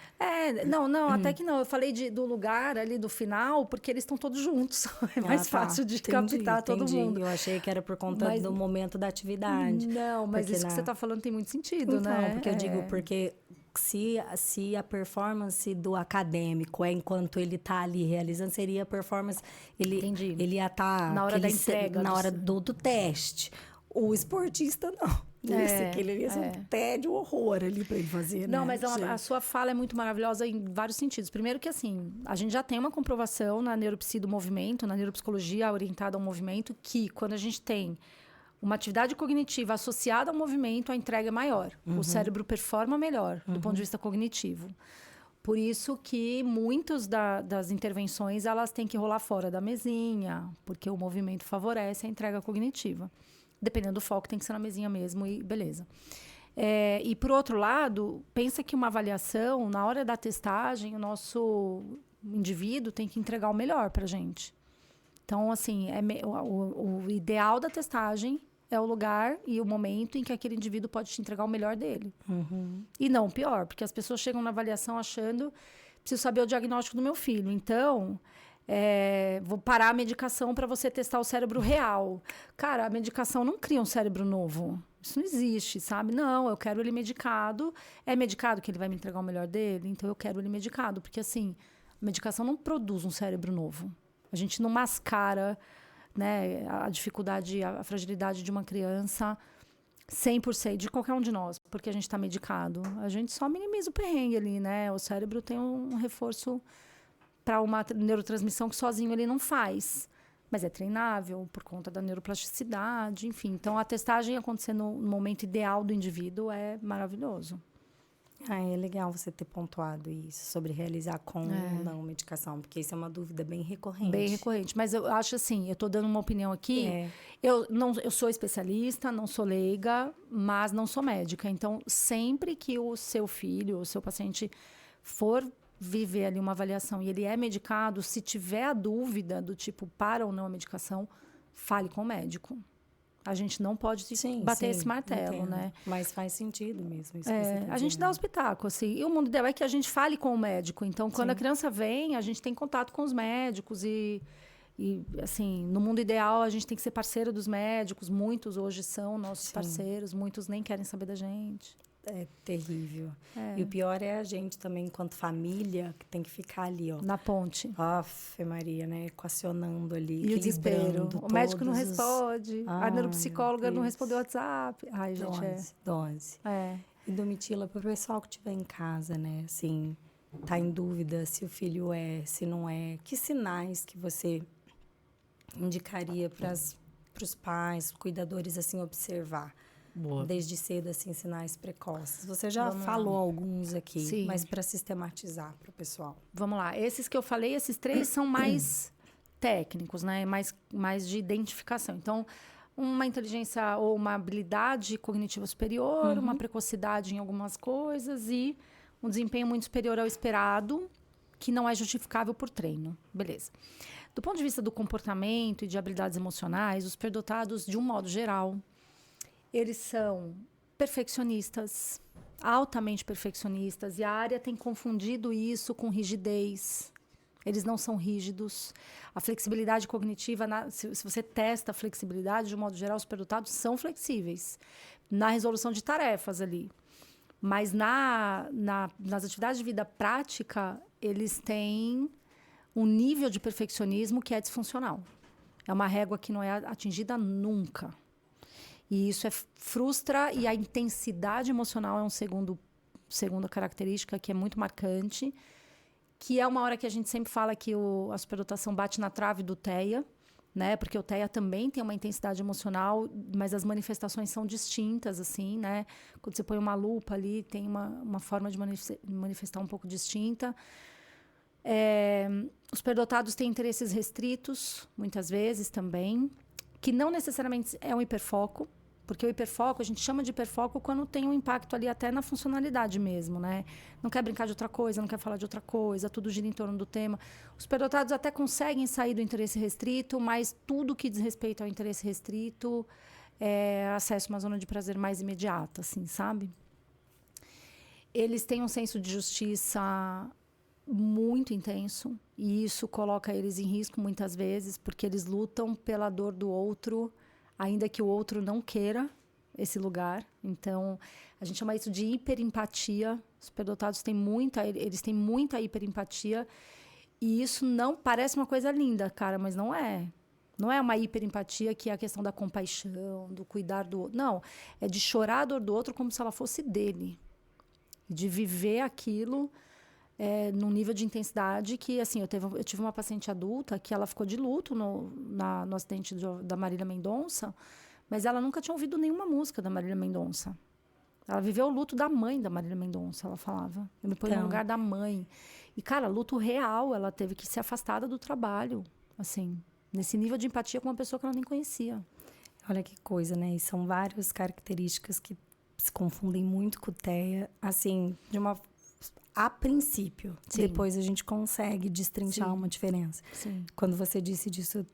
Até que não. Eu falei do lugar ali do final, porque eles estão todos juntos. É mais fácil de captar todo mundo. Eu achei que era por conta do momento da atividade. Não, mas isso que você está falando tem muito sentido, né? Não, porque eu digo, porque se a performance do acadêmico é enquanto ele está ali realizando, seria a performance... Entendi. Ele ia estar... na hora da entrega. Na hora do teste. O esportista, não. Ele ia ser um tédio, horror ali para ele fazer, Não, né? mas a sua fala é muito maravilhosa em vários sentidos. Primeiro que, assim, a gente já tem uma comprovação na neuropsi do movimento, na neuropsicologia orientada ao movimento, que quando a gente tem uma atividade cognitiva associada ao movimento, a entrega é maior. O cérebro performa melhor do ponto de vista cognitivo. Por isso que muitas das intervenções, elas têm que rolar fora da mesinha, porque o movimento favorece a entrega cognitiva. Dependendo do foco, tem que ser na mesinha mesmo e beleza. E, por outro lado, pensa que uma avaliação, na hora da testagem, o nosso indivíduo tem que entregar o melhor para a gente. Então, assim, o ideal da testagem é o lugar e o momento em que aquele indivíduo pode te entregar o melhor dele. E não o pior, porque as pessoas chegam na avaliação achando, preciso saber o diagnóstico do meu filho. Então, vou parar a medicação para você testar o cérebro real. Cara, a medicação não cria um cérebro novo. Isso não existe, sabe? Não, eu quero ele medicado. É medicado que ele vai me entregar o melhor dele? Então, eu quero ele medicado. Porque, assim, a medicação não produz um cérebro novo. A gente não mascara, né, a dificuldade, a fragilidade de uma criança 100% de qualquer um de nós, porque a gente está medicado. A gente só minimiza o perrengue ali, né? O cérebro tem um reforço para uma neurotransmissão que sozinho ele não faz. Mas é treinável por conta da neuroplasticidade, enfim. Então, a testagem acontecer no momento ideal do indivíduo é maravilhoso. É legal você ter pontuado isso, sobre realizar com ou não medicação, porque isso é uma dúvida bem recorrente. Bem recorrente. Mas eu acho assim, eu estou dando uma opinião aqui. Eu sou especialista, não sou leiga, mas não sou médica. Então, sempre que o seu filho, o seu paciente for viver ali uma avaliação e ele é medicado, se tiver a dúvida do tipo para ou não a medicação, fale com o médico. A gente não pode bater esse martelo, entendo. né? Mas faz sentido mesmo isso que você tá a gente dá os pitacos, assim. E o mundo ideal é que a gente fale com o médico. Então, quando a criança vem, a gente tem contato com os médicos e, assim, no mundo ideal, a gente tem que ser parceiro dos médicos. Muitos hoje são nossos parceiros, muitos nem querem saber da gente. É terrível. E o pior é a gente também, enquanto família, que tem que ficar ali, ó. Na ponte. Aff, Maria, né? Equacionando ali, E o desespero. equilibrando O médico não todos os... responde. A Ai, neuropsicóloga meu não Deus. respondeu o WhatsApp. Ai, gente, Dose. é. E Domitila, para o pessoal que estiver em casa, né? Assim, tá em dúvida se o filho é, se não é. Que sinais que você indicaria para os pais, cuidadores, assim, observar? Boa. Desde cedo, assim, sinais precoces. Você já Vamos falou lá. alguns aqui, Sim. mas para sistematizar para o pessoal. Vamos lá. Esses que eu falei, esses 3 são mais técnicos, né? Mais de identificação. Então, uma inteligência ou uma habilidade cognitiva superior, uma precocidade em algumas coisas e um desempenho muito superior ao esperado, que não é justificável por treino. Beleza. Do ponto de vista do comportamento e de habilidades emocionais, os superdotados, de um modo geral, eles são perfeccionistas, altamente perfeccionistas, e a área tem confundido isso com rigidez. Eles não são rígidos. A flexibilidade cognitiva, se você testa a flexibilidade, de um modo geral, os superdotados são flexíveis na resolução de tarefas ali. Mas nas atividades de vida prática, eles têm um nível de perfeccionismo que é disfuncional. É uma régua que não é atingida nunca. E isso frustra, e a intensidade emocional é segunda característica que é muito marcante, que é uma hora que a gente sempre fala que a superdotação bate na trave do TEA, né? Porque o TEA também tem uma intensidade emocional, mas as manifestações são distintas, assim, né? Quando você põe uma lupa ali, tem uma forma de manifestar um pouco distinta. Os superdotados têm interesses restritos, muitas vezes também, que não necessariamente é um hiperfoco, porque o hiperfoco, a gente chama de hiperfoco quando tem um impacto ali até na funcionalidade mesmo, né? Não quer brincar de outra coisa, não quer falar de outra coisa, tudo gira em torno do tema. Os superdotados até conseguem sair do interesse restrito, mas tudo que diz respeito ao interesse restrito é acesso a uma zona de prazer mais imediata, assim, sabe? Eles têm um senso de justiça muito intenso, e isso coloca eles em risco muitas vezes, porque eles lutam pela dor do outro, ainda que o outro não queira esse lugar. Então, a gente chama isso de hiperempatia. Os superdotados eles têm muita hiperempatia, e isso não parece uma coisa linda, cara, mas não é. Não é uma hiperempatia que é a questão da compaixão, do cuidar do outro. Não, é de chorar a dor do outro como se ela fosse dele. De viver aquilo num nível de intensidade que, assim, eu tive uma paciente adulta que ela ficou de luto no acidente da Marília Mendonça, mas ela nunca tinha ouvido nenhuma música da Marília Mendonça. Ela viveu o luto da mãe da Marília Mendonça, ela falava. Eu me ponho no lugar da mãe. E, cara, luto real, ela teve que ser afastada do trabalho, assim, nesse nível de empatia com uma pessoa que ela nem conhecia. Olha que coisa, né? E são várias características que se confundem muito com o TEA, assim, a princípio. Sim. Depois a gente consegue destrinchar uma diferença. Sim. Quando você disse disso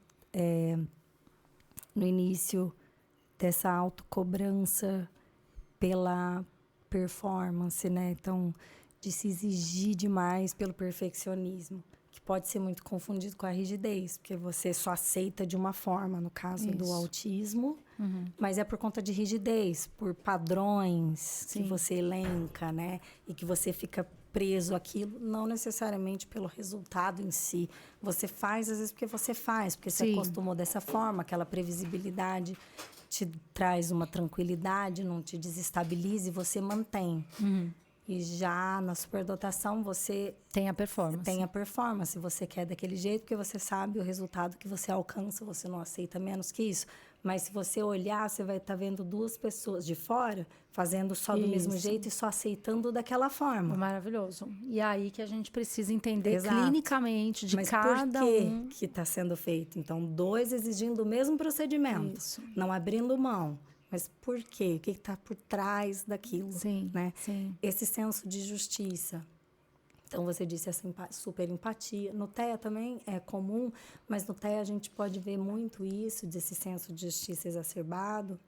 no início, dessa autocobrança pela performance, né? Então, de se exigir demais pelo perfeccionismo, que pode ser muito confundido com a rigidez, porque você só aceita de uma forma, no caso do autismo, mas é por conta de rigidez, por padrões que você elenca, né? E que você fica preso àquilo, não necessariamente pelo resultado em si. Você faz, às vezes, porque você faz, porque você acostumou dessa forma, aquela previsibilidade te traz uma tranquilidade, não te desestabiliza e você mantém. E já na superdotação, você tem a performance. Você quer daquele jeito, porque você sabe o resultado que você alcança, você não aceita menos que isso. Mas se você olhar, você vai estar vendo duas pessoas de fora fazendo só do mesmo jeito e só aceitando daquela forma. Maravilhoso. E aí que a gente precisa entender clinicamente de cada um. Que está sendo feito? Então, 2 exigindo o mesmo procedimento, não abrindo mão. Mas por quê? O que está por trás daquilo? Né? Esse senso de justiça. Então, você disse essa super empatia. No TEA também é comum, mas no TEA a gente pode ver muito isso, desse senso de justiça exacerbado,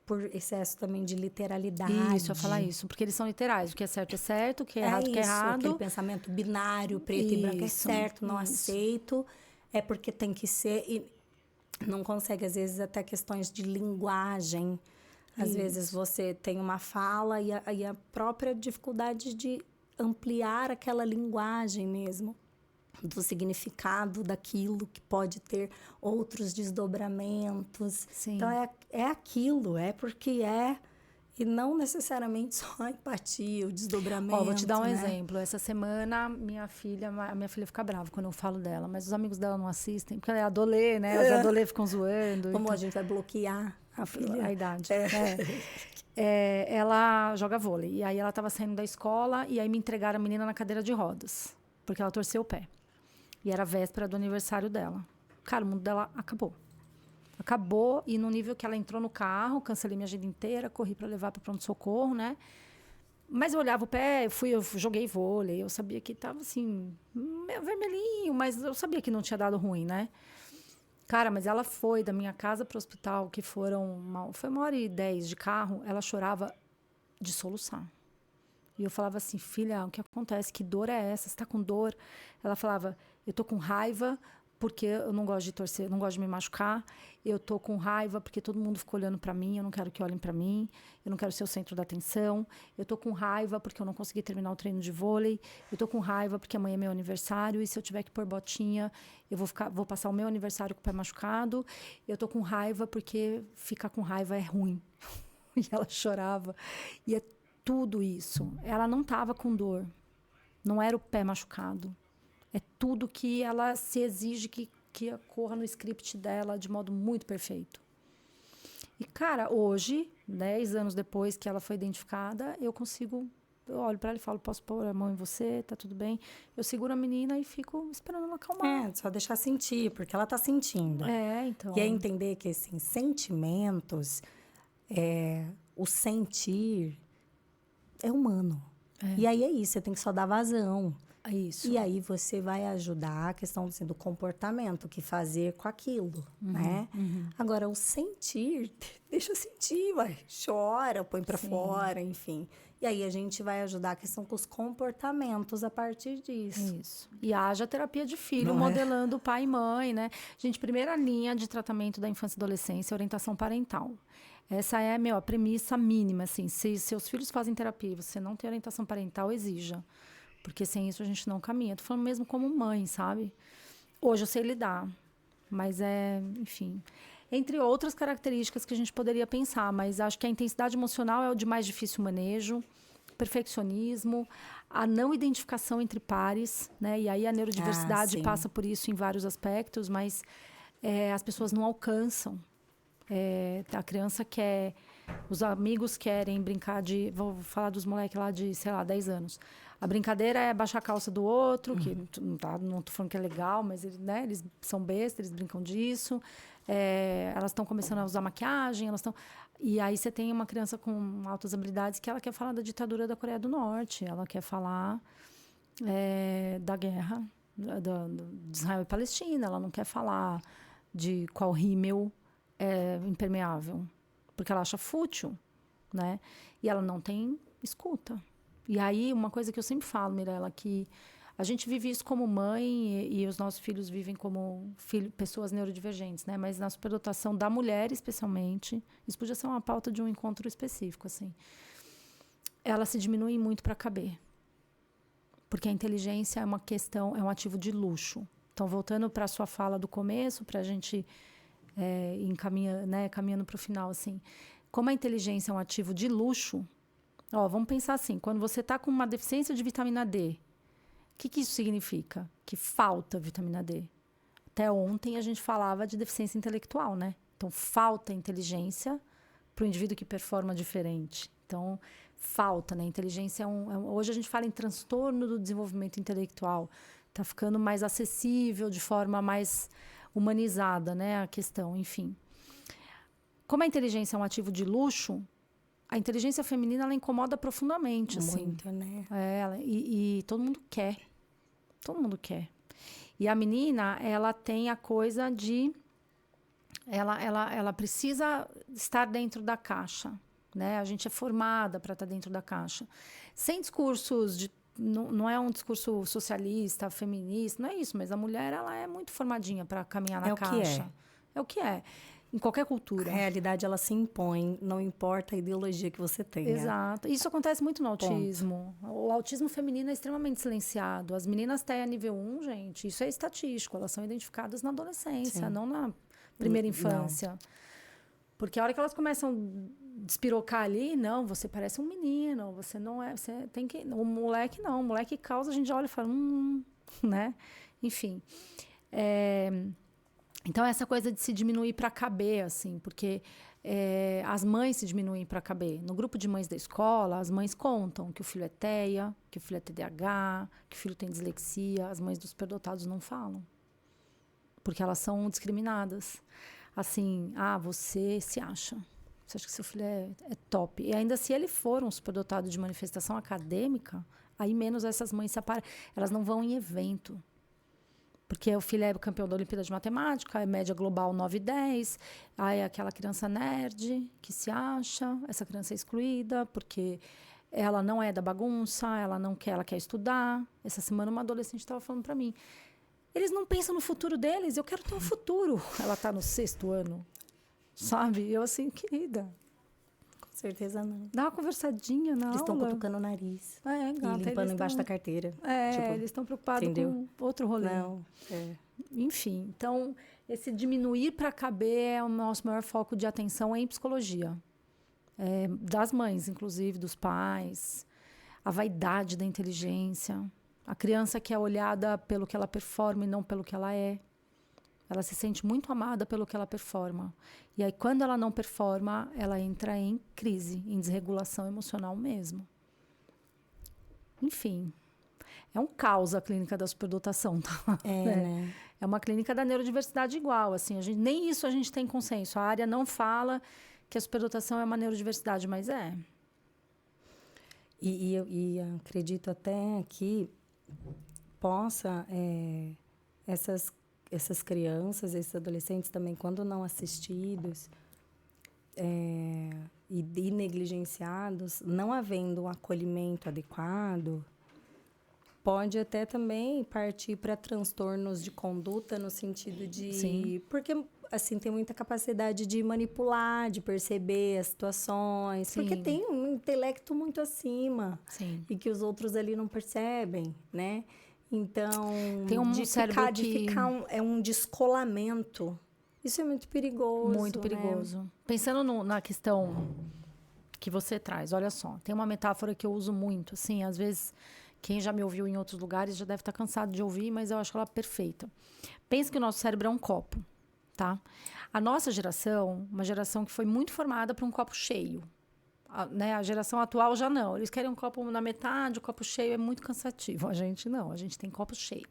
por excesso também de literalidade. Isso, eu ia falar isso, porque eles são literais. O que é certo, o que é errado, o que é errado. Aquele pensamento binário, preto e branco, é certo, não aceito, é porque tem que ser... E não consegue, às vezes, até questões de linguagem, Às vezes você tem uma fala e a própria dificuldade de ampliar aquela linguagem mesmo, do significado daquilo que pode ter outros desdobramentos. Sim. Então, é aquilo, é porque é, e não necessariamente só a empatia, o desdobramento. Ó, vou te dar um né? exemplo. Essa semana, a minha filha fica brava quando eu falo dela, mas os amigos dela não assistem, porque ela é adolê, né? Os adolê ficam zoando. Como então, a gente vai bloquear a filha? a idade. Ela joga vôlei. E aí ela estava saindo da escola e aí me entregaram a menina na cadeira de rodas, porque ela torceu o pé. E era a véspera do aniversário dela. Cara, o mundo dela acabou. Acabou, e no nível que ela entrou no carro, cancelei minha agenda inteira, corri para levar para pronto-socorro, né? Mas eu olhava o pé, eu joguei vôlei, eu sabia que tava assim, meio vermelhinho, mas eu sabia que não tinha dado ruim, né? Cara, mas ela foi da minha casa pro hospital, que foi 1h10 de carro, ela chorava de soluçar. E eu falava assim, filha, o que acontece? Que dor é essa? Você tá com dor? Ela falava, eu tô com raiva porque eu não gosto de torcer, não gosto de me machucar. Eu tô com raiva porque todo mundo ficou olhando para mim, eu não quero que olhem para mim, eu não quero ser o centro da atenção. Eu tô com raiva porque eu não consegui terminar o treino de vôlei. Eu tô com raiva porque amanhã é meu aniversário e se eu tiver que pôr botinha, eu vou passar o meu aniversário com o pé machucado. Eu tô com raiva porque ficar com raiva é ruim. E ela chorava. E é tudo isso. Ela não estava com dor. Não era o pé machucado. É tudo que ela se exige que ocorra no script dela de modo muito perfeito. E, cara, hoje, 10 anos depois que ela foi identificada, eu olho para ela e falo, posso pôr a mão em você? Tá tudo bem? Eu seguro a menina e fico esperando ela acalmar. Só deixar sentir, porque ela tá sentindo. Então. E é entender que, assim, sentimentos, o sentir é humano. E aí é isso, você tem que só dar vazão. Isso. E aí você vai ajudar a questão assim, do comportamento, o que fazer com aquilo, né? Agora, o sentir, deixa sentir, vai. Chora, põe pra fora, enfim. E aí a gente vai ajudar a questão com os comportamentos a partir disso. Isso. E haja terapia de filho, Não modelando pai e mãe, né? Gente, primeira linha de tratamento da infância e adolescência é orientação parental. Essa é a premissa mínima, assim. Se seus filhos fazem terapia e você não tem orientação parental, exija. Porque sem isso a gente não caminha. Tô falando mesmo como mãe, sabe? Hoje eu sei lidar, mas enfim. Entre outras características que a gente poderia pensar, mas acho que a intensidade emocional é o de mais difícil manejo, perfeccionismo, a não identificação entre pares, né? E aí a neurodiversidade passa por isso em vários aspectos, mas as pessoas não alcançam. A criança quer, os amigos querem brincar vou falar dos moleques lá de, sei lá, 10 anos. A brincadeira é baixar a calça do outro, que não tô falando que é legal, mas eles são bestas, eles brincam disso. Elas estão começando a usar maquiagem, e aí você tem uma criança com altas habilidades que ela quer falar da ditadura da Coreia do Norte, ela quer falar da guerra de Israel e Palestina, ela não quer falar de qual rímel é impermeável, porque ela acha fútil, né? E ela não tem escuta. E aí, uma coisa que eu sempre falo, Mirella, que a gente vive isso como mãe e os nossos filhos vivem como pessoas neurodivergentes, né? Mas na superdotação da mulher, especialmente, isso podia ser uma pauta de um encontro específico, assim. Ela se diminui muito para caber. Porque a inteligência é é um ativo de luxo. Então, voltando para a sua fala do começo, para a gente caminhando para o final, assim. Como a inteligência é um ativo de luxo, vamos pensar assim, quando você está com uma deficiência de vitamina D, o que isso significa? Que falta vitamina D. Até ontem a gente falava de deficiência intelectual, né? Então, falta inteligência para o indivíduo que performa diferente. Então, falta, né? Inteligência hoje a gente fala em transtorno do desenvolvimento intelectual. Está ficando mais acessível, de forma mais humanizada, né? A questão, enfim. Como a inteligência é um ativo de luxo, a inteligência feminina, ela incomoda profundamente, assim. Muito, né? E todo mundo quer. Todo mundo quer. E a menina, ela tem a coisa de... Ela precisa estar dentro da caixa, né? A gente é formada para estar dentro da caixa. Sem discursos não é um discurso socialista, feminista, não é isso. Mas a mulher, ela é muito formadinha para caminhar na caixa. É o que é. É o que é. em qualquer A cultura. realidade, ela se impõe, não importa a ideologia que você tenha. Exato. Isso acontece muito no autismo. O autismo feminino é extremamente silenciado. As meninas TEA nível 1, gente, isso é estatístico. Elas são identificadas na adolescência, Sim. não na primeira Não. infância. Porque a hora que elas começam a despirocar ali, não, você parece um menino, você não é, você tem que... O moleque não, o moleque causa, a gente já olha e fala, né? Enfim. Então, essa coisa de se diminuir para caber, assim, porque as mães se diminuem para caber. No grupo de mães da escola, as mães contam que o filho é TEA, que o filho é TDAH, que o filho tem dislexia. As mães dos superdotados não falam, porque elas são discriminadas. Assim, você se acha. Você acha que seu filho é top. E ainda se ele for um superdotado de manifestação acadêmica, aí menos essas mães se aparam. Elas não vão em evento. Porque o filho é campeão da Olimpíada de Matemática, é média global 9 e 10, aí é aquela criança nerd que se acha, essa criança é excluída, porque ela não é da bagunça, ela quer estudar. Essa semana uma adolescente estava falando para mim, eles não pensam no futuro deles, eu quero ter um futuro. Ela está no 6º ano, sabe? E eu assim, querida, Com certeza não. dá uma conversadinha na Eles estão aula. cutucando o nariz. Gata, E limpando embaixo da carteira. Tipo, eles estão preocupados entendeu? com outro rolê. Não. Enfim, então, esse diminuir para caber é o nosso maior foco de atenção em psicologia. Das mães, inclusive, dos pais. A vaidade da inteligência. A criança que é olhada pelo que ela performa e não pelo que ela é. Ela se sente muito amada pelo que ela performa. E aí, quando ela não performa, ela entra em crise, em desregulação emocional mesmo. Enfim, é um caos a clínica da superdotação, tá? Né? É uma clínica da neurodiversidade igual, assim, nem isso a gente tem consenso. A área não fala que a superdotação é uma neurodiversidade, mas é. E acredito até que possa essas crianças, esses adolescentes também, quando não assistidos e negligenciados, não havendo um acolhimento adequado, pode até também partir para transtornos de conduta no sentido de... Sim. Porque, assim, tem muita capacidade de manipular, de perceber as situações. Sim. Porque tem um intelecto muito acima. Sim. E que os outros ali não percebem, né? Então, tem um cérebro de ficar um descolamento. Isso é muito perigoso. Muito perigoso. Né? Pensando na questão que você traz, olha só, tem uma metáfora que eu uso muito, assim, às vezes... Quem já me ouviu em outros lugares já deve estar cansado de ouvir, mas eu acho ela perfeita. Pensa que o nosso cérebro é um copo, tá? A nossa geração, uma geração que foi muito formada para um copo cheio. A geração atual já não. Eles querem um copo na metade, o copo cheio é muito cansativo. A gente não, a gente tem copo cheio.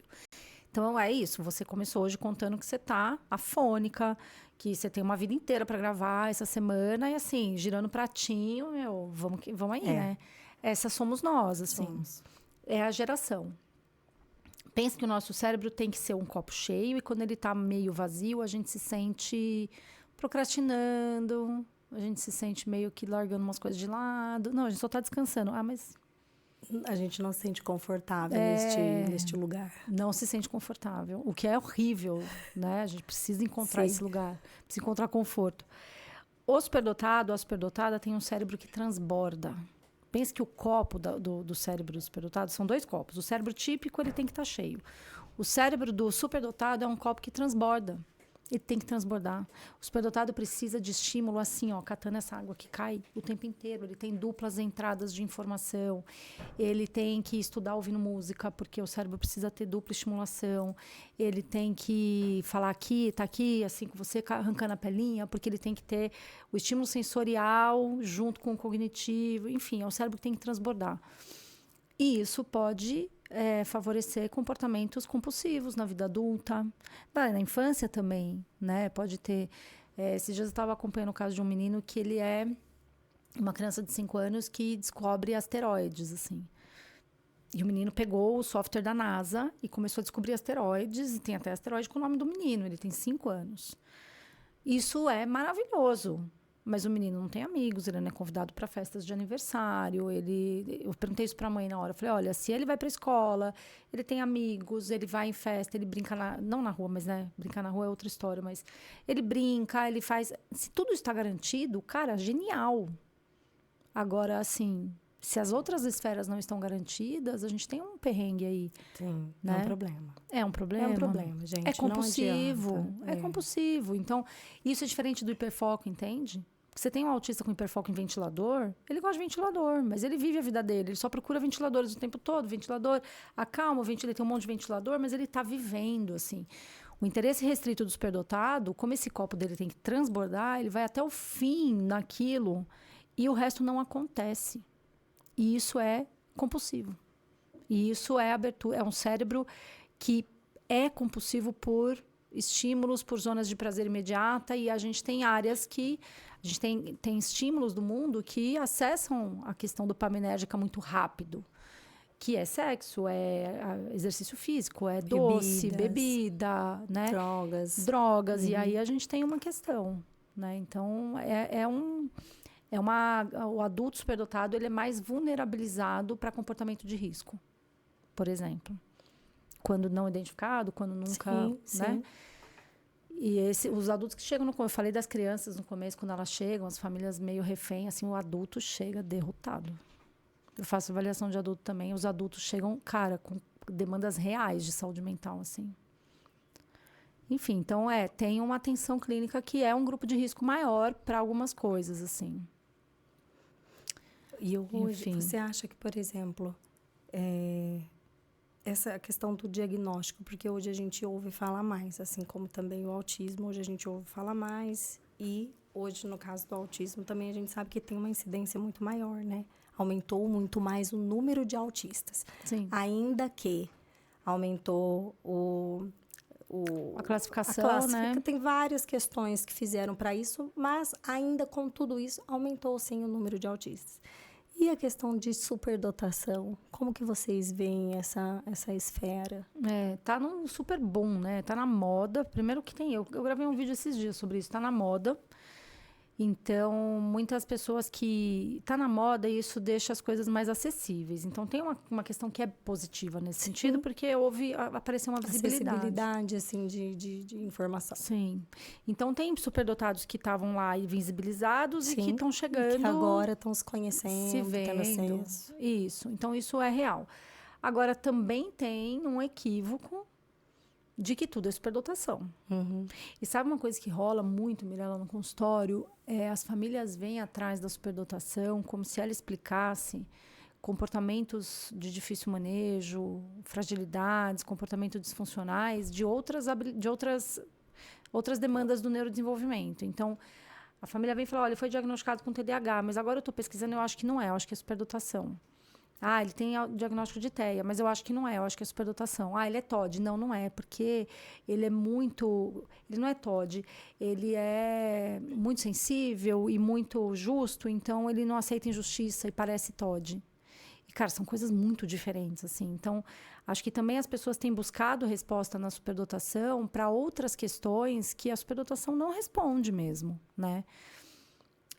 Então, é isso. Você começou hoje contando que você tá afônica, que você tem uma vida inteira para gravar essa semana e, assim, girando pratinho, vamos aí, né? Essas somos nós, assim. Somos. É a geração. Pensa que o nosso cérebro tem que ser um copo cheio e quando ele está meio vazio, a gente se sente procrastinando, a gente se sente meio que largando umas coisas de lado. Não, a gente só está descansando. mas... A gente não se sente confortável neste lugar. Não se sente confortável, o que é horrível, né? A gente precisa encontrar esse lugar, precisa encontrar conforto. O superdotado, a superdotada tem um cérebro que transborda. Pense que o copo do cérebro do superdotado são 2 copos. O cérebro típico, ele tem que estar cheio. O cérebro do superdotado é um copo que transborda. Ele tem que transbordar. O superdotado precisa de estímulo assim, ó, catando essa água que cai o tempo inteiro. Ele tem duplas entradas de informação. Ele tem que estudar ouvindo música, porque o cérebro precisa ter dupla estimulação. Ele tem que falar aqui, tá aqui, assim, com você arrancando a pelinha, porque ele tem que ter o estímulo sensorial junto com o cognitivo. Enfim, é o cérebro que tem que transbordar. E isso pode favorecer comportamentos compulsivos na vida adulta. Na infância também, né? Pode ter... esses dias eu estava acompanhando o caso de um menino que ele é uma criança de 5 anos que descobre asteroides, assim. E o menino pegou o software da NASA e começou a descobrir asteroides. E tem até asteroide com o nome do menino. Ele tem 5 anos. Isso é maravilhoso. mas o menino não tem amigos, ele não é convidado para festas de aniversário. Eu perguntei isso para a mãe na hora. Eu falei, olha, se ele vai para a escola, ele tem amigos, ele vai em festa, ele brinca não na rua, mas né, brincar na rua é outra história, mas ele brinca, ele faz. Se tudo está garantido, cara, genial. Agora, assim, se as outras esferas não estão garantidas, a gente tem um perrengue aí. Sim, né? É um problema. É um problema. É um problema, gente. É compulsivo. Não adianta. É compulsivo. Então, isso é diferente do hiperfoco, entende? Você tem um autista com hiperfoco em ventilador, ele gosta de ventilador, mas ele vive a vida dele. Ele só procura ventiladores o tempo todo. Ventilador, acalma, ele tem um monte de ventilador, mas ele está vivendo, assim. O interesse restrito do superdotado, como esse copo dele tem que transbordar, ele vai até o fim naquilo e o resto não acontece. E isso é compulsivo. E isso é abertura, é um cérebro que é compulsivo por estímulos, por zonas de prazer imediata, e a gente tem áreas que a gente tem estímulos do mundo que acessam a questão dopaminérgica muito rápido, que é sexo, é exercício físico, é doce, bebida, né? Drogas. E aí a gente tem uma questão, né? Então, o adulto superdotado, ele é mais vulnerabilizado para comportamento de risco, por exemplo. Quando não identificado, quando nunca, né? Sim. E os adultos que chegam eu falei das crianças no começo, quando elas chegam, as famílias meio refém, assim, o adulto chega derrotado. Eu faço avaliação de adulto também, os adultos chegam, cara, com demandas reais de saúde mental, assim. Enfim, então tem uma atenção clínica que é um grupo de risco maior para algumas coisas, assim. E hoje, você acha que, por exemplo, essa questão do diagnóstico, porque hoje a gente ouve falar mais, assim como também o autismo, hoje a gente ouve falar mais, e hoje, no caso do autismo, também a gente sabe que tem uma incidência muito maior, né? Aumentou muito mais o número de autistas. Sim. Ainda que aumentou a classificação, né? Tem várias questões que fizeram para isso, mas ainda com tudo isso, aumentou sim o número de autistas. E a questão de superdotação, como que vocês veem essa esfera? Tá num super boom, né? Tá na moda. Primeiro que tem eu gravei um vídeo esses dias sobre isso, tá na moda. Então, muitas pessoas que tá na moda e isso deixa as coisas mais acessíveis. Então, tem uma questão que é positiva nesse sentido, porque apareceu uma visibilidade. Acessibilidade, assim, de informação. Sim. Então, tem superdotados que estavam lá invisibilizados e que estão chegando... que agora estão se conhecendo, se vendo. Isso. Então, isso é real. Agora, também tem um equívoco de que tudo é superdotação. Uhum. E sabe uma coisa que rola muito, Mirella, no consultório? As famílias vêm atrás da superdotação como se ela explicasse comportamentos de difícil manejo, fragilidades, comportamentos disfuncionais de outras demandas do neurodesenvolvimento. Então, a família vem e fala, olha, ele foi diagnosticado com TDAH, mas agora eu estou pesquisando e eu acho que não é, eu acho que é superdotação. Ah, ele tem diagnóstico de TEA, mas eu acho que não é, eu acho que é superdotação. Ah, ele é TOD. Não, não é, porque ele é muito... Ele não é TOD, ele é muito sensível e muito justo, então ele não aceita injustiça e parece TOD. E, cara, são coisas muito diferentes, assim. Então, acho que também as pessoas têm buscado resposta na superdotação para outras questões que a superdotação não responde mesmo, né?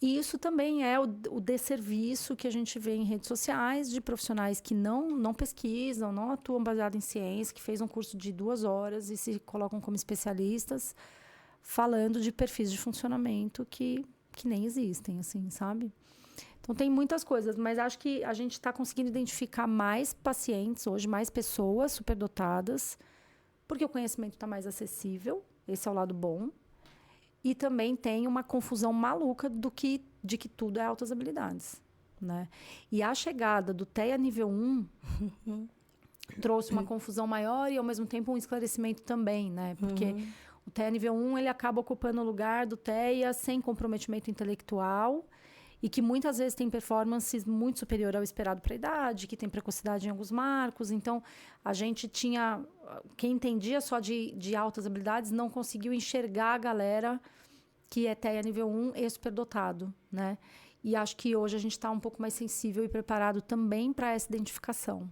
E isso também é o desserviço que a gente vê em redes sociais de profissionais que não pesquisam, não atuam baseado em ciência, que fez um curso de 2 horas e se colocam como especialistas, falando de perfis de funcionamento que nem existem, assim, sabe? Então, tem muitas coisas, mas acho que a gente está conseguindo identificar mais pacientes hoje, mais pessoas superdotadas, porque o conhecimento está mais acessível, esse é o lado bom. E também tem uma confusão maluca de que tudo é altas habilidades, né? E a chegada do TEA nível 1 trouxe uma confusão maior e, ao mesmo tempo, um esclarecimento também, né? Porque o TEA nível 1, ele acaba ocupando o lugar do TEA sem comprometimento intelectual e que muitas vezes tem performances muito superior ao esperado para a idade, que tem precocidade em alguns marcos. Então, a gente tinha... Quem entendia só de altas habilidades não conseguiu enxergar a galera que é TEA nível 1 e superdotado, né? E acho que hoje a gente está um pouco mais sensível e preparado também para essa identificação,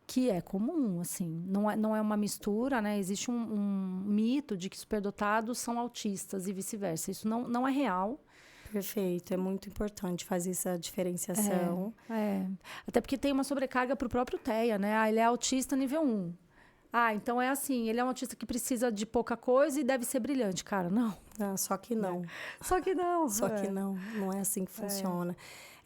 que é comum, assim. Não é uma mistura, né? Existe um mito de que superdotados são autistas e vice-versa. Isso não é real. Perfeito, é muito importante fazer essa diferenciação. Até porque tem uma sobrecarga pro próprio TEA, né? Ah, ele é autista nível 1. Ah, então é assim, ele é um autista que precisa de pouca coisa e deve ser brilhante. Cara, não. Ah, só que não. Só que não. Só que não é assim que funciona.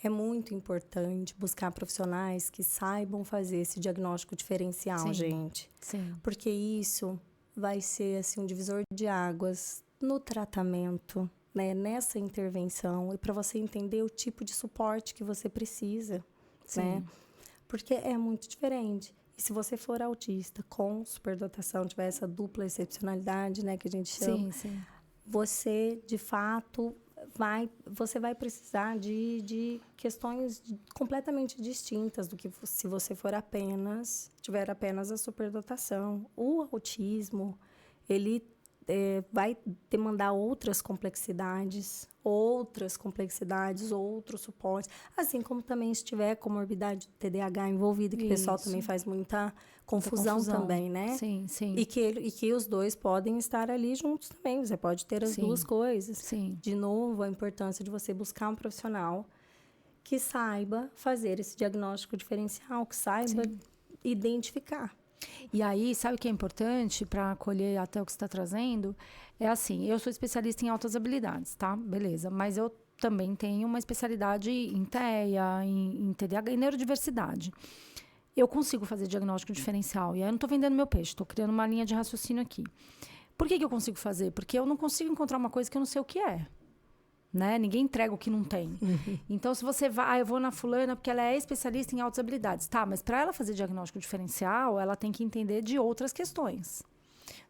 É muito importante buscar profissionais que saibam fazer esse diagnóstico diferencial, Sim. gente. Sim. Porque isso vai ser assim, um divisor de águas no tratamento, né? Nessa intervenção, e para você entender o tipo de suporte que você precisa, né? Porque é muito diferente. E se você for autista com superdotação, tiver essa dupla excepcionalidade, né, que a gente chama, você, de fato, você vai precisar de questões completamente distintas do que se você tiver apenas a superdotação. O autismo, ele vai demandar outros outros suportes, assim como também se tiver comorbidade do TDAH envolvida, que o pessoal também faz muita confusão também, né? Sim. E que os dois podem estar ali juntos também, você pode ter as duas coisas. Sim. De novo, a importância de você buscar um profissional que saiba fazer esse diagnóstico diferencial, que saiba identificar. E aí, sabe o que é importante para acolher até o que você está trazendo? É assim, eu sou especialista em altas habilidades, tá? Beleza. Mas eu também tenho uma especialidade em TEA, em TDAH, em neurodiversidade. Eu consigo fazer diagnóstico diferencial. E aí eu não estou vendendo meu peixe, estou criando uma linha de raciocínio aqui. Por que eu consigo fazer? Porque eu não consigo encontrar uma coisa que eu não sei o que é. Né? Ninguém entrega o que não tem. Então, se você vai, eu vou na fulana porque ela é especialista em altas habilidades. Tá, mas para ela fazer diagnóstico diferencial, ela tem que entender de outras questões.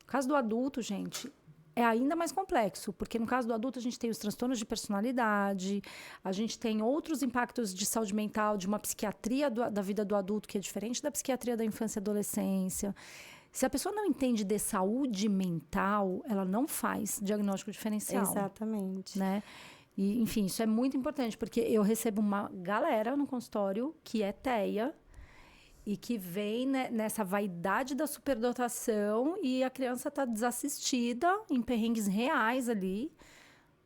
No caso do adulto, gente, é ainda mais complexo, porque no caso do adulto a gente tem os transtornos de personalidade, a gente tem outros impactos de saúde mental, de uma psiquiatria da vida do adulto que é diferente da psiquiatria da infância e adolescência. Se a pessoa não entende de saúde mental, ela não faz diagnóstico diferencial. Exatamente. Né? E, enfim, isso é muito importante, porque eu recebo uma galera no consultório que é TEA e que vem nessa vaidade da superdotação e a criança está desassistida em perrengues reais ali,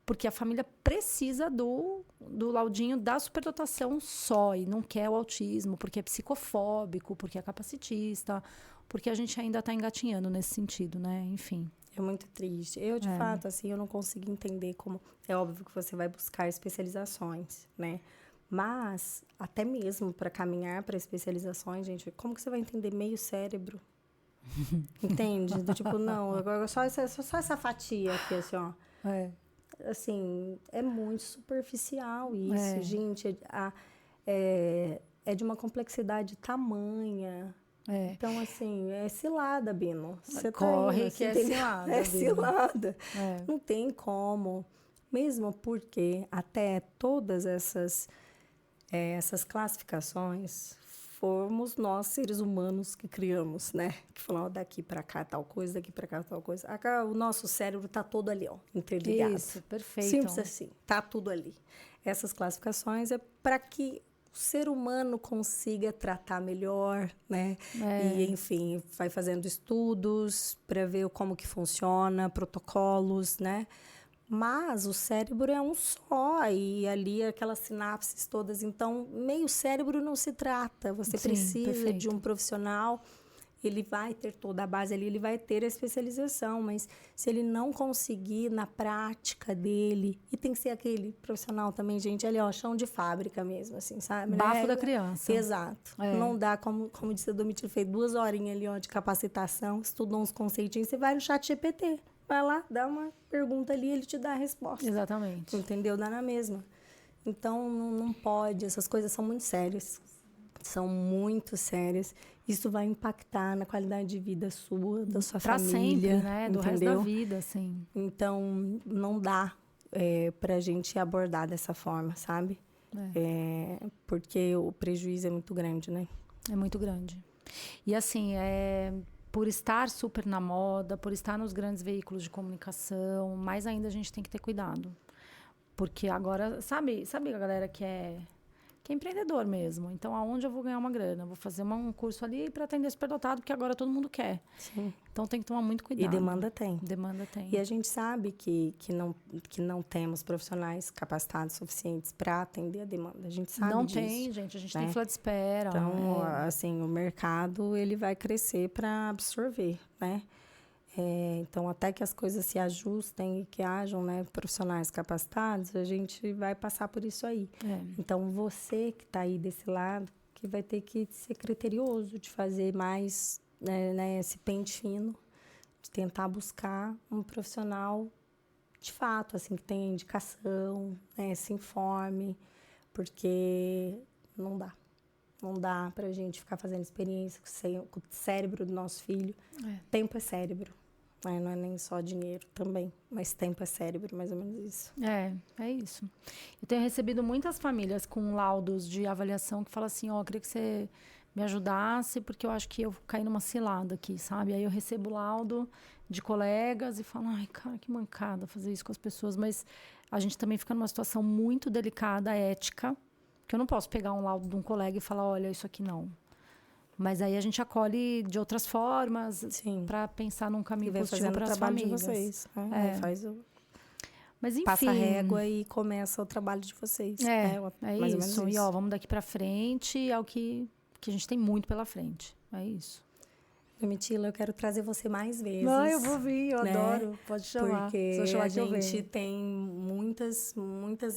porque a família precisa do laudinho da superdotação só e não quer o autismo, porque é psicofóbico, porque é capacitista, porque a gente ainda está engatinhando nesse sentido, né? Enfim. É muito triste. Eu, de fato, assim, eu não consigo entender como... É óbvio que você vai buscar especializações, né? Mas, até mesmo para caminhar para especializações, gente, como que você vai entender meio cérebro? Entende? Do tipo, não, agora só essa fatia aqui, assim, ó. Assim, é muito superficial isso, gente. É de uma complexidade tamanha. Então, assim, é cilada, Bino. Você corre tá que é cilada. É cilada. Não tem como. Mesmo porque até todas essas classificações fomos nós, seres humanos, que criamos, né? Que falam, daqui para cá tal coisa, daqui para cá tal coisa. O nosso cérebro tá todo ali, ó, interligado. Isso, perfeito. Simples assim, tá tudo ali. Essas classificações é para que o ser humano consiga tratar melhor, né? E, enfim, vai fazendo estudos para ver como que funciona, protocolos, né? Mas o cérebro é um só, e ali aquelas sinapses todas. Então, meio cérebro não se trata. Você precisa de um profissional, ele vai ter toda a base ali, ele vai ter a especialização, mas se ele não conseguir na prática dele, e tem que ser aquele profissional também, gente, ali, ó, chão de fábrica mesmo, assim, sabe? Bafo da criança. Exato. Não dá, como disse a Domitila, fez 2 horinhas ali, ó, de capacitação, estudou uns conceitinhos, você vai no chat GPT, vai lá, dá uma pergunta ali, ele te dá a resposta. Exatamente. Entendeu? Dá na mesma. Então, não pode, essas coisas são muito sérias. São muito sérias. Isso vai impactar na qualidade de vida sua, da sua pra família. Sempre, né? Do resto da vida, sim. Então, não dá pra gente abordar dessa forma, sabe? Porque o prejuízo é muito grande, né? É muito grande. E assim, por estar super na moda, por estar nos grandes veículos de comunicação, mais ainda a gente tem que ter cuidado. Porque agora, sabe a galera que que é empreendedor mesmo. Então, aonde eu vou ganhar uma grana? Vou fazer um curso ali para atender superdotado, porque agora todo mundo quer. Sim. Então, tem que tomar muito cuidado. E demanda tem. Demanda tem. E a gente sabe que não temos profissionais capacitados suficientes para atender a demanda. A gente sabe não disso. Não tem, gente. A gente né? tem fila de espera. Então, assim, o mercado ele vai crescer para absorver, né? Então, até que as coisas se ajustem e que hajam, né, profissionais capacitados, a gente vai passar por isso aí. Então, você que está aí desse lado, que vai ter que ser criterioso de fazer mais, né, esse pente fino, de tentar buscar um profissional de fato, assim, que tenha indicação, né, se informe, porque não dá. Não dá para a gente ficar fazendo experiência com o cérebro do nosso filho. Tempo é cérebro. Não é nem só dinheiro também, mas tempo é cérebro, mais ou menos isso. É isso. Eu tenho recebido muitas famílias com laudos de avaliação que falam assim, eu queria que você me ajudasse, porque eu acho que eu caí numa cilada aqui, sabe? Aí eu recebo laudo de colegas e falo, ai, cara, que mancada fazer isso com as pessoas. Mas a gente também fica numa situação muito delicada, ética, que eu não posso pegar um laudo de um colega e falar, olha, isso aqui não. Mas aí a gente acolhe de outras formas para pensar num caminho positivo para as famílias. De vocês, faz o... Mas enfim, passa a régua e começa o trabalho de vocês. É mais isso. Ou menos isso. E vamos daqui para frente, é o que a gente tem muito pela frente. É isso. Domitila, eu quero trazer você mais vezes. Não, eu vou vir, eu adoro. Pode chamar. Porque a gente tem muitas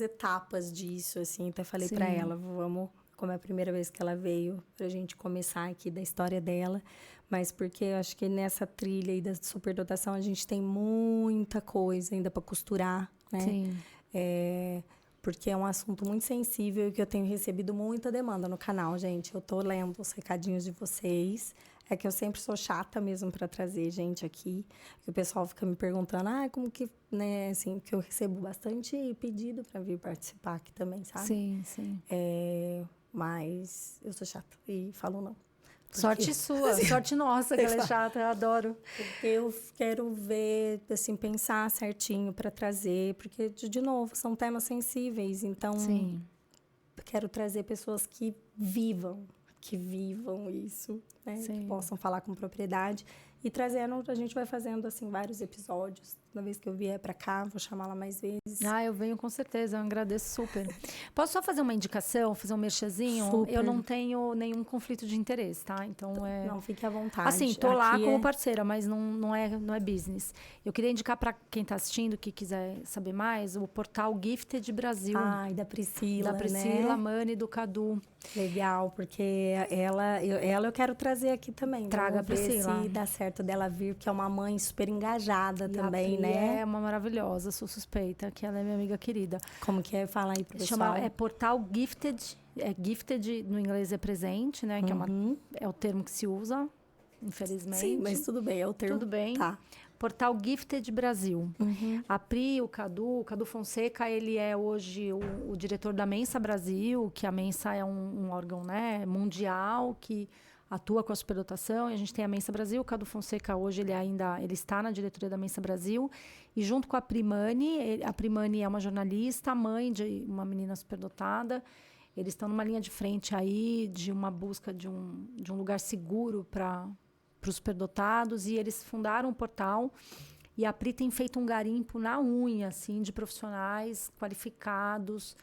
etapas disso, assim. Até falei para ela, vamos... Como é a primeira vez que ela veio, para a gente começar aqui da história dela. Mas porque eu acho que nessa trilha aí da superdotação a gente tem muita coisa ainda para costurar, né? Sim. Porque é um assunto muito sensível e que eu tenho recebido muita demanda no canal, gente. Eu tô lendo os recadinhos de vocês. É que eu sempre sou chata mesmo para trazer gente aqui. E o pessoal fica me perguntando, como que, né, assim, que eu recebo bastante pedido para vir participar aqui também, sabe? Sim. Mas eu sou chata e falo não. Sorte sua, sorte nossa que ela é chata, eu adoro. Porque eu quero ver, assim, pensar certinho para trazer, porque, de novo, são temas sensíveis, então quero trazer pessoas que vivam isso, né? Que possam falar com propriedade. E trazendo, a gente vai fazendo, assim, vários episódios. Toda vez que eu vier para cá, vou chamá-la mais vezes. Eu venho com certeza, eu agradeço super. Posso só fazer uma indicação, fazer um merchazinho? Super. Eu não tenho nenhum conflito de interesse, tá? Então, Não, fique à vontade. Assim, tô lá como parceira, mas não é business. Eu queria indicar para quem tá assistindo, que quiser saber mais, o portal Gifted Brasil. Da Priscila, da Priscila, Mani e do Cadu. Legal, porque ela eu quero trazer aqui também. Traga a Priscila. Se dá certo dela vir, porque é uma mãe super engajada também, né? É uma maravilhosa, sou suspeita, que ela é minha amiga querida. Como que é? Fala aí pro pessoal. É portal Gifted, Gifted no inglês é presente, né? Que é o termo que se usa, infelizmente. Sim, mas tudo bem, é o termo. Tudo bem. Tá. Portal Gifted Brasil. A Pri, o Cadu Fonseca, ele é hoje o diretor da Mensa Brasil, que a Mensa é um órgão, né, mundial que atua com a superdotação. E a gente tem a Mensa Brasil. O Cadu Fonseca hoje ele está na diretoria da Mensa Brasil. E junto com a Primani é uma jornalista, mãe de uma menina superdotada. Eles estão numa linha de frente aí de uma busca de um lugar seguro para os superdotados, e eles fundaram um portal, e a Pri tem feito um garimpo na unha, assim, de profissionais qualificados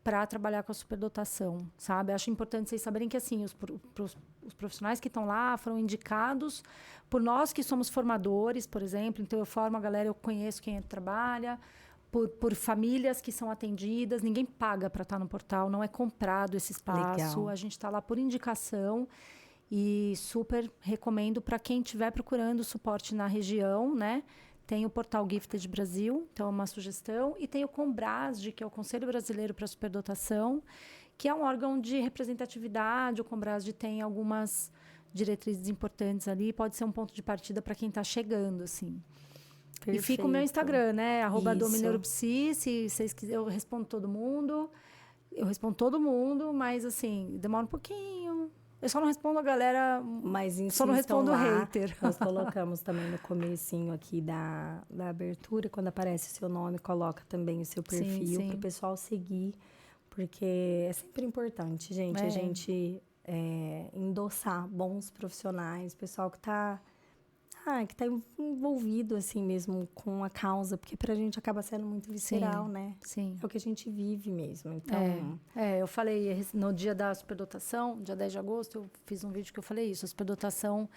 para trabalhar com a superdotação, sabe? Acho importante vocês saberem que, assim, os profissionais que estão lá foram indicados por nós que somos formadores, por exemplo. Então, eu formo a galera, eu conheço quem trabalha, por famílias que são atendidas. Ninguém paga para estar no portal, não é comprado esse espaço. Legal. A gente está lá por indicação. E super recomendo para quem estiver procurando suporte na região, né? Tem o portal Gifted Brasil, então é uma sugestão. E tem o Combrasd, que é o Conselho Brasileiro para a Superdotação, que é um órgão de representatividade. O Combrasd tem algumas diretrizes importantes ali, pode ser um ponto de partida para quem está chegando, assim. Perfeito. E fica o meu Instagram, né? @domineuropsi, se vocês quiserem, eu respondo todo mundo. Mas, assim, demora um pouquinho. Eu só não respondo a galera, mas só não respondo o lá, hater. Nós colocamos também no comecinho aqui da abertura, quando aparece o seu nome, coloca também o seu perfil para o pessoal seguir, Porque é sempre importante, gente, a gente endossar bons profissionais, pessoal que tá envolvido, assim mesmo, com a causa, porque pra gente acaba sendo muito visceral, né? Sim. É o que a gente vive mesmo, então... eu falei no dia da superdotação, dia 10 de agosto, eu fiz um vídeo que eu falei isso, a superdotação,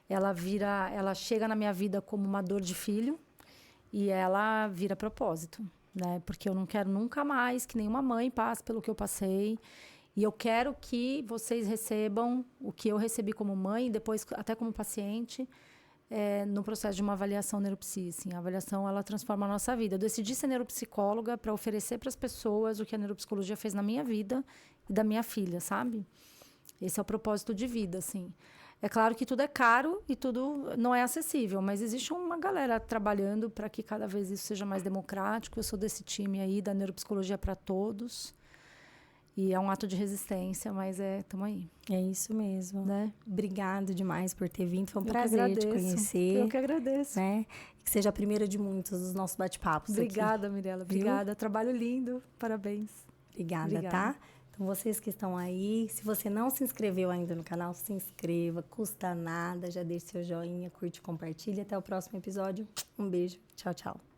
ela chega na minha vida como uma dor de filho e ela vira propósito, né? Porque eu não quero nunca mais que nenhuma mãe passe pelo que eu passei. E eu quero que vocês recebam o que eu recebi como mãe, depois até como paciente, no processo de uma avaliação neuropsi. Assim, a avaliação, ela transforma a nossa vida. Eu decidi ser neuropsicóloga para oferecer para as pessoas o que a neuropsicologia fez na minha vida e da minha filha, sabe? Esse é o propósito de vida, assim. É claro que tudo é caro e tudo não é acessível, mas existe uma galera trabalhando para que cada vez isso seja mais democrático. Eu sou desse time aí, da neuropsicologia para todos. E é um ato de resistência, mas estamos aí. É isso mesmo. Né? Obrigado demais por ter vindo. Foi um prazer te conhecer. Eu que agradeço. Né? Que seja a primeira de muitos dos nossos bate-papos aqui. Obrigada, Mirela. Obrigada. Trabalho lindo. Parabéns. Obrigada, tá? Então, vocês que estão aí, se você não se inscreveu ainda no canal, se inscreva. Custa nada. Já deixe seu joinha, curte, compartilha. Até o próximo episódio. Um beijo. Tchau, tchau.